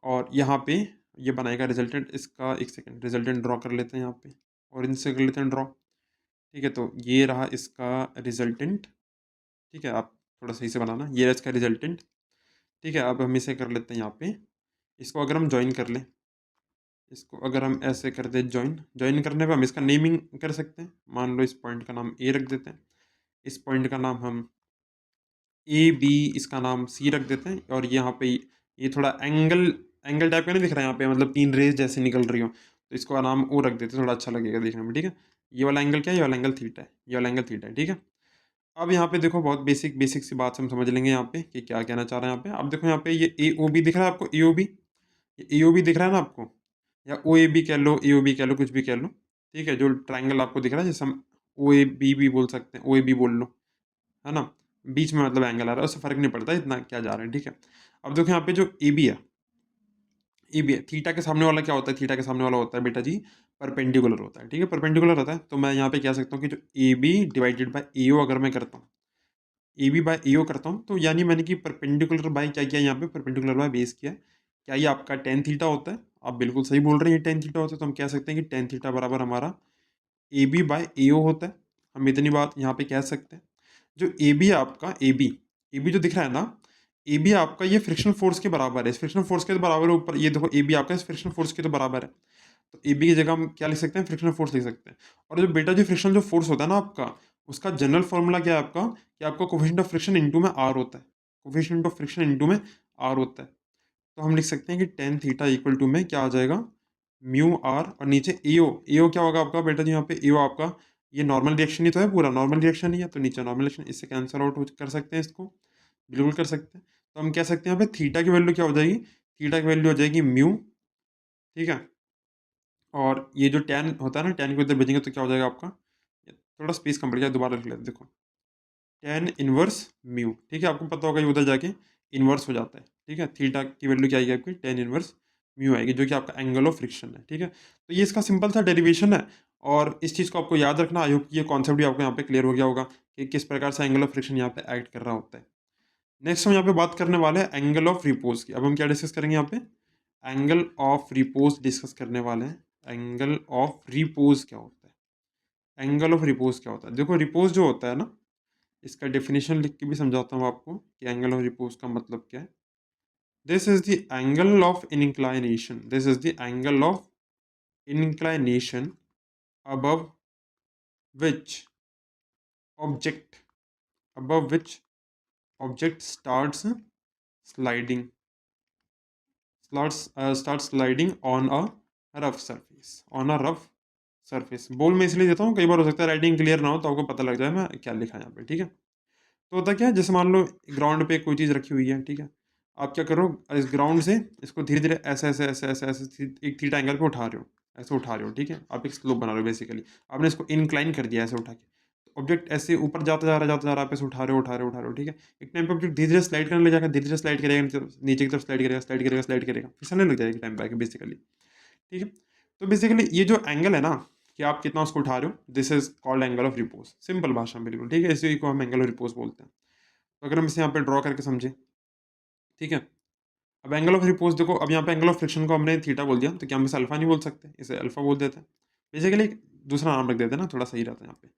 और यहाँ पे ये बनाएगा रिजल्टेंट, इसका एक सेकेंड रिजल्टेंट ड्रॉ कर लेते हैं यहाँ पे, और इनसे कर लेते हैं ड्रॉ, ठीक है। तो ये रहा इसका रिजल्टेंट, ठीक है, आप थोड़ा सही से बनाना, ये रहा इसका रिजल्टेंट, ठीक है। अब हम इसे कर लेते हैं यहाँ पे, इसको अगर हम ज्वाइन कर लें, इसको अगर हम ऐसे कर दें ज्वाइन करने पे हम इसका नेमिंग कर सकते हैं, मान लो इस पॉइंट का नाम ए रख देते हैं, इस पॉइंट का नाम हम ए बी, इसका नाम सी रख देते हैं, और यहाँ पे ये थोड़ा एंगल एंगल टाइप का नहीं दिख रहा है यहाँ पे, मतलब तीन रेज जैसे निकल रही हो, तो इसको नाम ओ रख देते हैं, थोड़ा अच्छा लगेगा देखने में, ठीक है। ये वाला एंगल क्या है, ये वाला एंगल थीटा है, ये वाला एंगल थीटा है, ठीक है। अब यहाँ पे देखो बहुत बेसिक बेसिक सी बात हम समझ लेंगे यहाँ पे कि क्या कहना चाह रहे हैं यहाँ पे। अब देखो यहाँ पे ये ए ओ बी दिख रहा है आपको, ए ओ बी, ए ओ बी दिख रहा है ना आपको, या ओ ए बी कह लो, ए ओ बी कह लो, कुछ भी कह लो, ठीक है। जो ट्राइंगल आपको दिख रहा है, जैसे हम ओ ए बी भी बोल सकते हैं, ओ ए बी बोल लो, है ना, बीच में मतलब एंगल आ रहा है, उससे फर्क नहीं पड़ता इतना क्या जा रहा है, ठीक है। अब देखो यहाँ पे जो ए बी है, ए बी है, थीटा के सामने वाला क्या होता है, थीटा के सामने वाला होता है बेटा जी परपेंडिकुलर होता है, ठीक है, परपेंडिकुलर होता है। तो मैं यहाँ पे कह सकता हूँ कि जो ए बी डिवाइडेड बाई ए ओ अगर मैं करता हूँ, ए बी बाई ए ओ करता हूँ, तो यानी मैंने कि परपेंडिकुलर बाई क्या किया, यहाँ पे परपेंडिकुलर बाई बेस किया, क्या ये आपका टेन थीटा होता है, आप बिल्कुल सही बोल रहे हैं, ये टेन थीटा होता है। तो हम कह सकते हैं कि टेन थीटा बराबर हमारा ए बी बाई ए ओ होता है, हम इतनी बात यहाँ पे कह सकते हैं। जो ए बी है आपका, ए बी जो दिख रहा है ना, ए बी आपका ये फ्रिक्शनल फोर्स के बराबर है, इस फ्रिक्शनल फोर्स के तो बराबर है ऊपर, ये देखो ए बी आपका इस फ्रिक्शनल फोर्स के तो बराबर है, तो ए बी की जगह हम क्या लिख सकते हैं, फ्रिक्शनल फोर्स लिख सकते हैं। और जो बेटा जो फ्रिक्शनल जो फोर्स होता है ना आपका, उसका जनरल फॉर्मूला क्या है आपका, कि आपका कोफिशिएंट ऑफ फ्रिक्शन इंटू में आर होता है, कोफिशिएंट ऑफ फ्रिक्शन इंटू में आर होता है। तो हम लिख सकते हैं कि टेन थीटा इक्वल टू में क्या आ जाएगा, म्यू आर, और नीचे ए ओ क्या होगा आपका बेटा जी, यहाँ पे ए ओ आपका ये नॉर्मल रिएक्शन ही तो है, पूरा नॉर्मल रिएक्शन ही है, तो नीचे नॉर्मल रिएक्शन, इससे कैंसिल आउट कर सकते हैं इसको, बिल्कुल कर सकते हैं। तो हम कह सकते हैं यहाँ पे थीटा की वैल्यू क्या हो जाएगी, थीटा की वैल्यू हो जाएगी म्यू, ठीक है। और ये जो टैन होता है ना, टैन को इधर भेजेंगे तो क्या हो जाएगा आपका, थोड़ा स्पेस कम पड़ गया, दोबारा लिख लेते हैं, देखो टैन इनवर्स म्यू, ठीक है। आपको पता होगा ये उधर जाके इन्वर्स हो जाता है, ठीक है। थीटा की वैल्यू क्या आएगी आपकी, टैन इनवर्स म्यू आएगी, जो कि आपका एंगल ऑफ फ्रिक्शन है, ठीक है। तो ये इसका सिंपल सा डेरिवेशन है, और इस चीज़ को आपको याद रखना, आई होप ये कॉन्सेप्ट भी आपको यहाँ पे क्लियर हो गया होगा कि किस प्रकार से एंगल ऑफ फ्रिक्शन यहाँ पे एक्ट कर रहा होता है। नेक्स्ट हम यहाँ पे बात करने वाले हैं एंगल ऑफ रिपोज की। अब हम क्या डिस्कस करेंगे यहाँ पे, एंगल ऑफ रिपोज डिस्कस करने वाले हैं। एंगल ऑफ रिपोज क्या होता है, एंगल ऑफ रिपोज क्या होता है, देखो रिपोज जो होता है ना, इसका डेफिनेशन लिख के भी समझाता हूँ आपको कि एंगल ऑफ रिपोज का मतलब क्या है। This is the angle of inclination, this is the angle of inclination above which object above which object sliding starts sliding on a rough surface, on a rough surface बोल मैं इसलिए देता हूँ, कई बार हो सकता है राइटिंग क्लियर ना हो तो आपको पता लग जाए मैं क्या लिखा है यहाँ पे, ठीक है। तो होता क्या है, जैसे मान लो ग्राउंड पे कोई चीज़ रखी हुई है, ठीक है। आप क्या करो, इस ग्राउंड से इसको धीरे धीरे ऐसे ऐसे ऐसे ऐसे ऐसे एक थीटा एंगल पे उठा रहे हो, ऐसे उठा रहे हो, ठीक है। आप एक स्लोप बना रहे हो बेसिकली, आपने इसको इंक्लाइन कर दिया ऐसे उठा के, तो ऑब्जेक्ट ऐसे ऊपर जाता जा रहा है, जाता जा रहा है, आप ऐसे उठा रहे हो उठा रहे हो उठा रहे हो, ठीक है। एक टाइम पे ऑब्जेक्ट धीरे धीरे स्लाइड करने लग जाएगा, धीरे धीरे स्लाइड करेगा, नीचे की तरफ स्लाइड करेगा, स्लाइड करेगा, स्लाइड करेगा, फिसलने लग जाएगा टाइम पे आके बेसिकली, ठीक है। तो बेसिकली ये जो एंगल है ना, कि आप कितना उसको उठा रहे हो, this is called angle of repose, simple भाषा में बिल्कुल, ठीक है। इसी को हम एंगल ऑफ रिपोज बोलते हैं। तो अगर हम इसे यहाँ पे ड्रॉ करके समझे, ठीक है। अब एंगल ऑफ रिपोज देखो, अब यहाँ पे एंगल ऑफ फ्रिक्शन को हमने थीटा बोल दिया, तो क्या हम इसे अल्फा नहीं बोल सकते, इसे अल्फा बोल देते हैं। बेसिकली एक दूसरा नाम रख देते हैं ना, थोड़ा सही रहता है।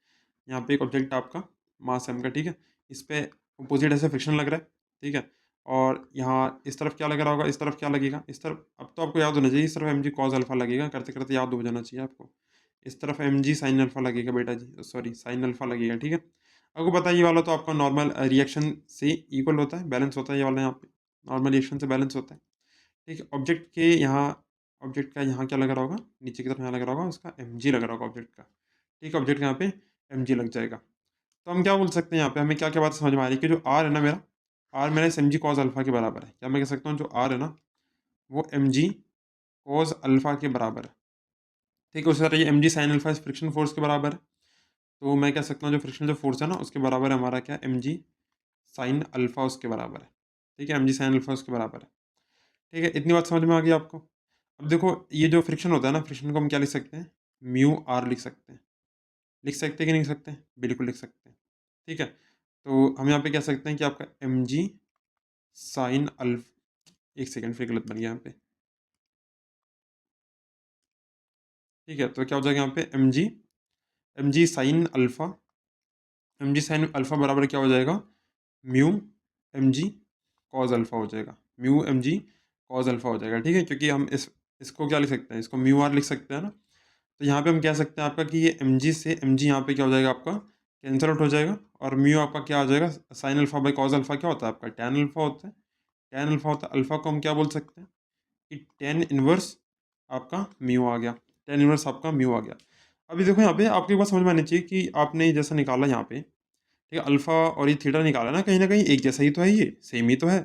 यहाँ पे एक ऑब्जेक्ट आपका मास एम का, ठीक है। इस पे अपोजिट ऐसे फ्रिक्शन लग रहा है, ठीक है। और यहाँ इस तरफ क्या लग रहा होगा, इस तरफ क्या लगेगा, इस तरफ, अब तो आपको याद होना चाहिए, इस तरफ एम जी कॉज अल्फा लगेगा, करते करते याद हो जाना चाहिए आपको। इस तरफ एम जी साइन अल्फा लगेगा बेटा जी, सॉरी साइन अल्फा लगेगा, ठीक है। आपको पता है ये वाला तो आपका नॉर्मल रिएक्शन से इक्वल होता है, बैलेंस होता है ये वाला, यहाँ पे नॉर्मल रिएक्शन से बैलेंस होता है, ठीक है। ऑब्जेक्ट के यहाँ, ऑब्जेक्ट का यहाँ क्या लग रहा होगा, नीचे की तरफ यहाँ लग रहा होगा उसका एम जी लग रहा होगा ऑब्जेक्ट का, ठीक है। ऑब्जेक्ट का यहाँ पे एम जी लग जाएगा। तो हम क्या बोल सकते हैं यहाँ पे, हमें क्या क्या बात समझ में आ रही है कि जो आर है ना मेरा, आर मेरा इस एम जी कॉज अल्फा के बराबर है। क्या मैं कह सकता हूँ जो आर है ना, वो एम जी कॉज अल्फा के बराबर है, ठीक है। उसी तरह ये एम जी साइन अल्फा इस फ्रिक्शन फोर्स के बराबर है। तो मैं कह सकता हूँ जो फ्रिक्शन जो फोर्स है ना, उसके बराबर है हमारा क्या, एम जी साइन अल्फा उसके बराबर है, ठीक है। एम जी साइन अल्फा उसके बराबर है, ठीक है। इतनी बात समझ में आ गई आपको। अब देखो ये जो फ्रिक्शन होता है ना, फ्रिक्शन को हम क्या लिख सकते हैं, म्यू आर लिख सकते हैं। लिख सकते हैं कि नहीं लिख सकते हैं, बिल्कुल लिख सकते हैं, ठीक है। तो हम यहाँ पे कह सकते हैं कि आपका एम जी साइन अल्फ, एक सेकंड फिर गलत बन गया यहाँ पे, ठीक है। तो क्या हो जाएगा यहाँ पे M G sine alpha, M G sine alpha बराबर क्या हो जाएगा, mu M G cos alpha हो जाएगा, mu M G cos alpha हो जाएगा, ठीक है। क्योंकि हम इसको क्या लिख सकते हैं, इसको म्यू आर लिख सकते हैं ना। तो यहाँ पे हम कह सकते हैं आपका कि ये एम जी से एम जी यहाँ पे क्या हो जाएगा आपका, कैंसिल आउट हो जाएगा, और म्यू आपका क्या आ जाएगा, sine alpha by cause alpha क्या होता है आपका, टैन अल्फा होता है। टैन अल्फा होता है, अल्फा को हम क्या बोल सकते हैं कि टेन इनवर्स आपका म्यू आ गया, टेन इनवर्स आपका म्यू आ गया। अभी देखो यहाँ पे आपको एक बात समझ में आनी चाहिए कि आपने जैसा निकाला यहाँ पे, ठीक है, अल्फा और ये थीटा निकाला ना कहीं एक जैसा ही तो है, ये सेम ही तो है।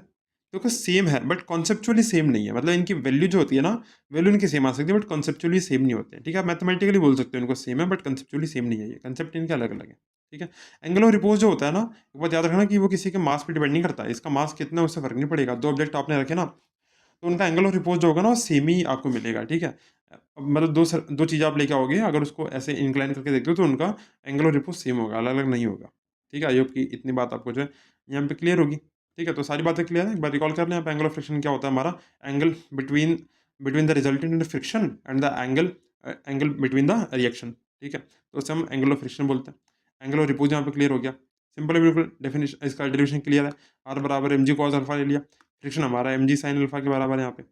तो सेम है बट कॉन्सेप्चुअली सेम नहीं है, मतलब इनकी वैल्यू जो होती है ना, वैल्यू इनकी सेम आ सकती है बट कॉन्सेप्चुअली सेम नहीं होते हैं, ठीक है। आप मैथमेटिकली बोल सकते हो इनको सेम है बट कॉन्सेप्चुअली सेम नहीं है, ये कंसेप्ट इनके अलग अलग है, ठीक है। एंगल ऑफ रिपोज जो होता है ना, एक बात याद रखना कि वो किसी के मास पे डिपेंड नहीं करता है, इसका मास कितना है उससे फर्क नहीं पड़ेगा। दो ऑब्जेक्ट आपने रखे ना, तो उनका एंगल ऑफ रिपोज जो होगा ना वो सेम ही आपको मिलेगा, ठीक है। मतलब दो चीज़ आप लेके आओगे, अगर उसको ऐसे इंक्लाइन करके देखते हो तो उनका एंगल ऑफ रिपोज सेम होगा, अलग अलग नहीं होगा, ठीक है। आई होप कि इतनी बात आपको जो है यहाँ पे क्लियर होगी, ठीक है। तो सारी बातें क्लियर है, एक बार रिकॉल कर लें। यहाँ पे एंगल ऑफ फ्रिक्शन क्या होता है हमारा, angle between between the resultant in friction and the angle angle between the reaction, ठीक है। तो उसे हम एंगल ऑफ फ्रिक्शन बोलते हैं। एंगल ऑफ रिपोज यहाँ पे क्लियर हो गया, सिंपल है बिल्कुल, डेफिनेशन इसका डेरिवेशन क्लियर है। आर बराबर एम जी कॉस अल्फा ले लिया, फ्रिक्शन हमारा एम जी साइन अल्फा के बराबर है यहाँ पे,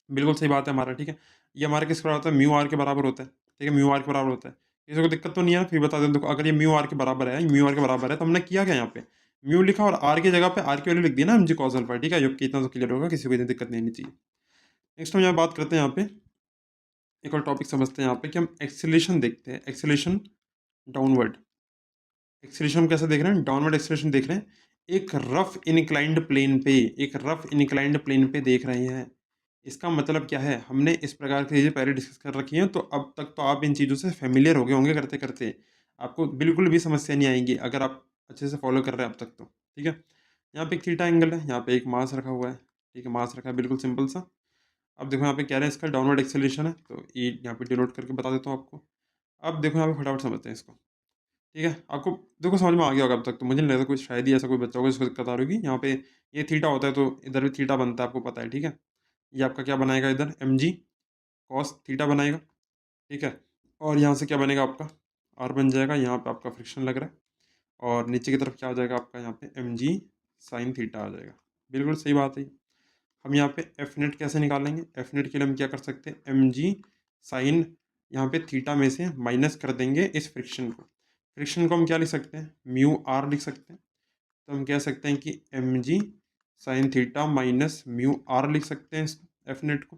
बिल्कुल सही बात है हमारा, ठीक है। ये हमारे किसके बराबर होता है, म्यू आर के बराबर होता है, ठीक है। म्यू आर के बराबर होता है, किसी को दिक्कत तो नहीं है ना, फिर बता दें। देखो अगर ये म्यू आर के बराबर है, म्यू आर के बराबर है, तो हमने किया क्या यहाँ पे, म्यू लिखा और आर की जगह पे आर की वैल्यू लिख दी ना, एम जी कॉस अल्फा, ठीक है। जो कि इतना तो क्लियर होगा, किसी को इतनी दिक्कत नहीं आनी चाहिए। नेक्स्ट हम यहाँ बात करते हैं, यहाँ पे एक और टॉपिक समझते हैं यहाँ पे कि हम एक्सेलेरेशन देखते हैं, एक्सेलेरेशन डाउनवर्ड। एक्सेलेरेशन हम कैसे देख रहे हैं, डाउनवर्ड एक्सेलेरेशन देख रहे हैं, एक रफ इनक्लाइंड प्लेन पे, एक रफ इनक्लाइंड प्लेन पे देख रहे हैं। इसका मतलब क्या है, हमने इस प्रकार की चीज़ें पहले डिस्कस कर रखी हैं, तो अब तक तो आप इन चीज़ों से फेमिलियर हो गए होंगे करते करते, आपको बिल्कुल भी समस्या नहीं आएगी अगर आप अच्छे से फॉलो कर रहे हैं अब तक तो, ठीक है। यहाँ पे एक थीटा एंगल है, यहाँ पे एक मास रखा हुआ है, ठीक है, मास रखा है बिल्कुल सिंपल सा। अब देखो यहाँ पे कह रहे हैं इसका डाउनवर्ड एक्सेलरेशन है, तो ये यहाँ पे डिनोट करके बता देता हूँ आपको। अब देखो यहाँ पे फटाफट समझते हैं इसको, ठीक है। आपको देखो समझ में आ गया होगा अब तक तो, मुझे नहीं लगता कोई शायद ही ऐसा कोई बच्चा होगा जिसको दिक्कत आ रही होगी। यहाँ पे ये थीटा होता है तो इधर भी थीटा बनता है, आपको पता है, ठीक है। ये आपका क्या बनाएगा, इधर एम जी कॉस थीटा बनाएगा, ठीक है। और यहाँ से क्या बनेगा आपका, आर बन जाएगा, यहाँ पे आपका फ्रिक्शन लग रहा है, और नीचे की तरफ क्या आ जाएगा आपका, यहाँ पे एम जी साइन थीटा आ जाएगा, बिल्कुल सही बात है। हम यहाँ पे एफ नेट कैसे निकालेंगे, एफ नेट के लिए हम क्या कर सकते हैं, एम जी साइन यहाँ पे थीटा में से माइनस कर देंगे इस फ्रिक्शन को, फ्रिक्शन को हम क्या लिख सकते हैं, म्यू आर लिख सकते हैं। तो हम कह सकते हैं कि M G sine theta minus mu R लिख सकते हैं एफ नेट को।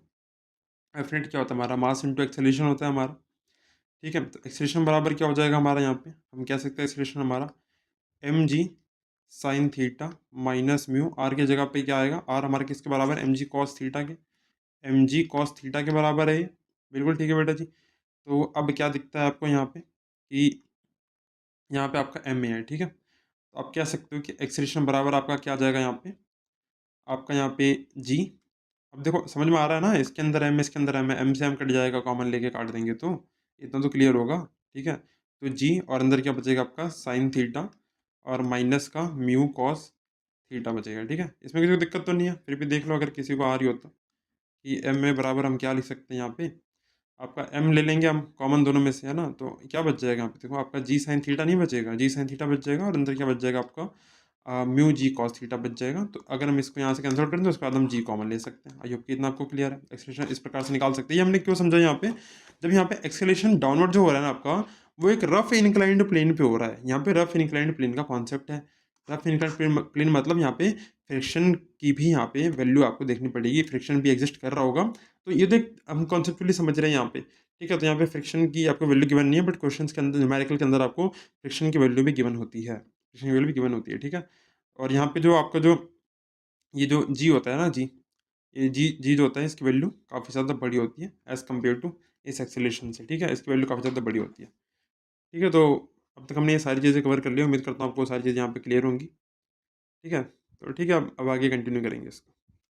एफ नेट क्या होता है हमारा, मास इंटू एक्सेलेरेशन होता है हमारा, ठीक है, तो एक्सेलरेशन बराबर क्या हो जाएगा हमारा यहाँ पे, हम कह सकते हैं एक्सेलरेशन हमारा M G sine theta minus mu, R की जगह पे क्या आएगा, आर हमारे किसके बराबर है, एम जी कॉस थीटा के, एम जी कॉस थीटा के बराबर है ये। बिल्कुल ठीक है बेटा जी। तो अब क्या दिखता है आपको यहाँ पे कि यहाँ पे आपका एम ए है, ठीक है। तो आप कह सकते हो कि एक्सेलरेशन बराबर आपका क्या आ जाएगा यहाँ पे, आपका यहाँ पे जी। अब देखो समझ में आ रहा है ना, इसके अंदर एम, इसके अंदर एम से एम कट जाएगा, कॉमन लेके काट देंगे तो इतना तो क्लियर होगा। ठीक है, तो जी और अंदर क्या बचेगा आपका साइन थीटा और माइनस का म्यू कॉस थीटा बचेगा। ठीक है, इसमें किसी को दिक्कत तो नहीं है, फिर भी देख लो अगर किसी को आ रही हो तो, कि एम में बराबर हम क्या लिख सकते हैं यहाँ पे, आपका एम ले लेंगे हम कॉमन दोनों में से, है ना। तो क्या बच जाएगा यहाँ पे, देखो आपका जी साइन थीटा नहीं बचेगा, जी साइन थीटा बच जाएगा और अंदर क्या बच जाएगा आपका म्यू जी कॉस थीटा बच जाएगा। तो अगर हम इसको यहाँ से कैंसिल कर दें तो उसके बाद हम जी कॉमन ले सकते हैं। आई होप कि इतना आपको क्लियर है, एक्सप्रेशन इस प्रकार से निकाल सकते हैं। ये हमने क्यों समझा यहाँ पे, जब यहाँ पे एक्सेलेरेशन डाउनवर्ड जो हो रहा है ना आपका, वो एक रफ इंक्लाइंड प्लेन पे हो रहा है। यहाँ पे रफ इंक्लाइंड प्लेन का कॉन्सेप्ट है। रफ इंक्लाइंड प्लेन मतलब यहाँ पे फ्रिक्शन की भी यहाँ पे वैल्यू आपको देखनी पड़ेगी, फ्रिक्शन भी एग्जिस्ट कर रहा होगा। तो ये देख हम कॉन्सेप्चुअली समझ रहे हैं यहाँ पे। ठीक है, तो यहाँ पे फ्रिक्शन की आपको वैल्यू गिवन नहीं है, बट क्वेश्चंस के अंदर न्यूमेरिकल के अंदर आपको फ्रिक्शन की वैल्यू भी गिवन होती है, फ्रिक्शन की वैल्यू भी गिवन होती है। ठीक है, और यहाँ पे जो आपका जो ये जो जी होता है ना जी, ये जी जी जो होता है इसकी वैल्यू काफ़ी ज़्यादा बड़ी होती है एज़ कम्पेयर टू इस एक्सेलेरेशन से। ठीक है, इसकी वैल्यू काफ़ी ज़्यादा बड़ी होती है। ठीक है, तो अब तक हमने ये सारी चीज़ें कवर कर ली, उम्मीद करता हूँ आपको सारी चीज़ें यहाँ पे क्लियर होंगी। ठीक है, तो ठीक है, अब आगे कंटिन्यू करेंगे इसको।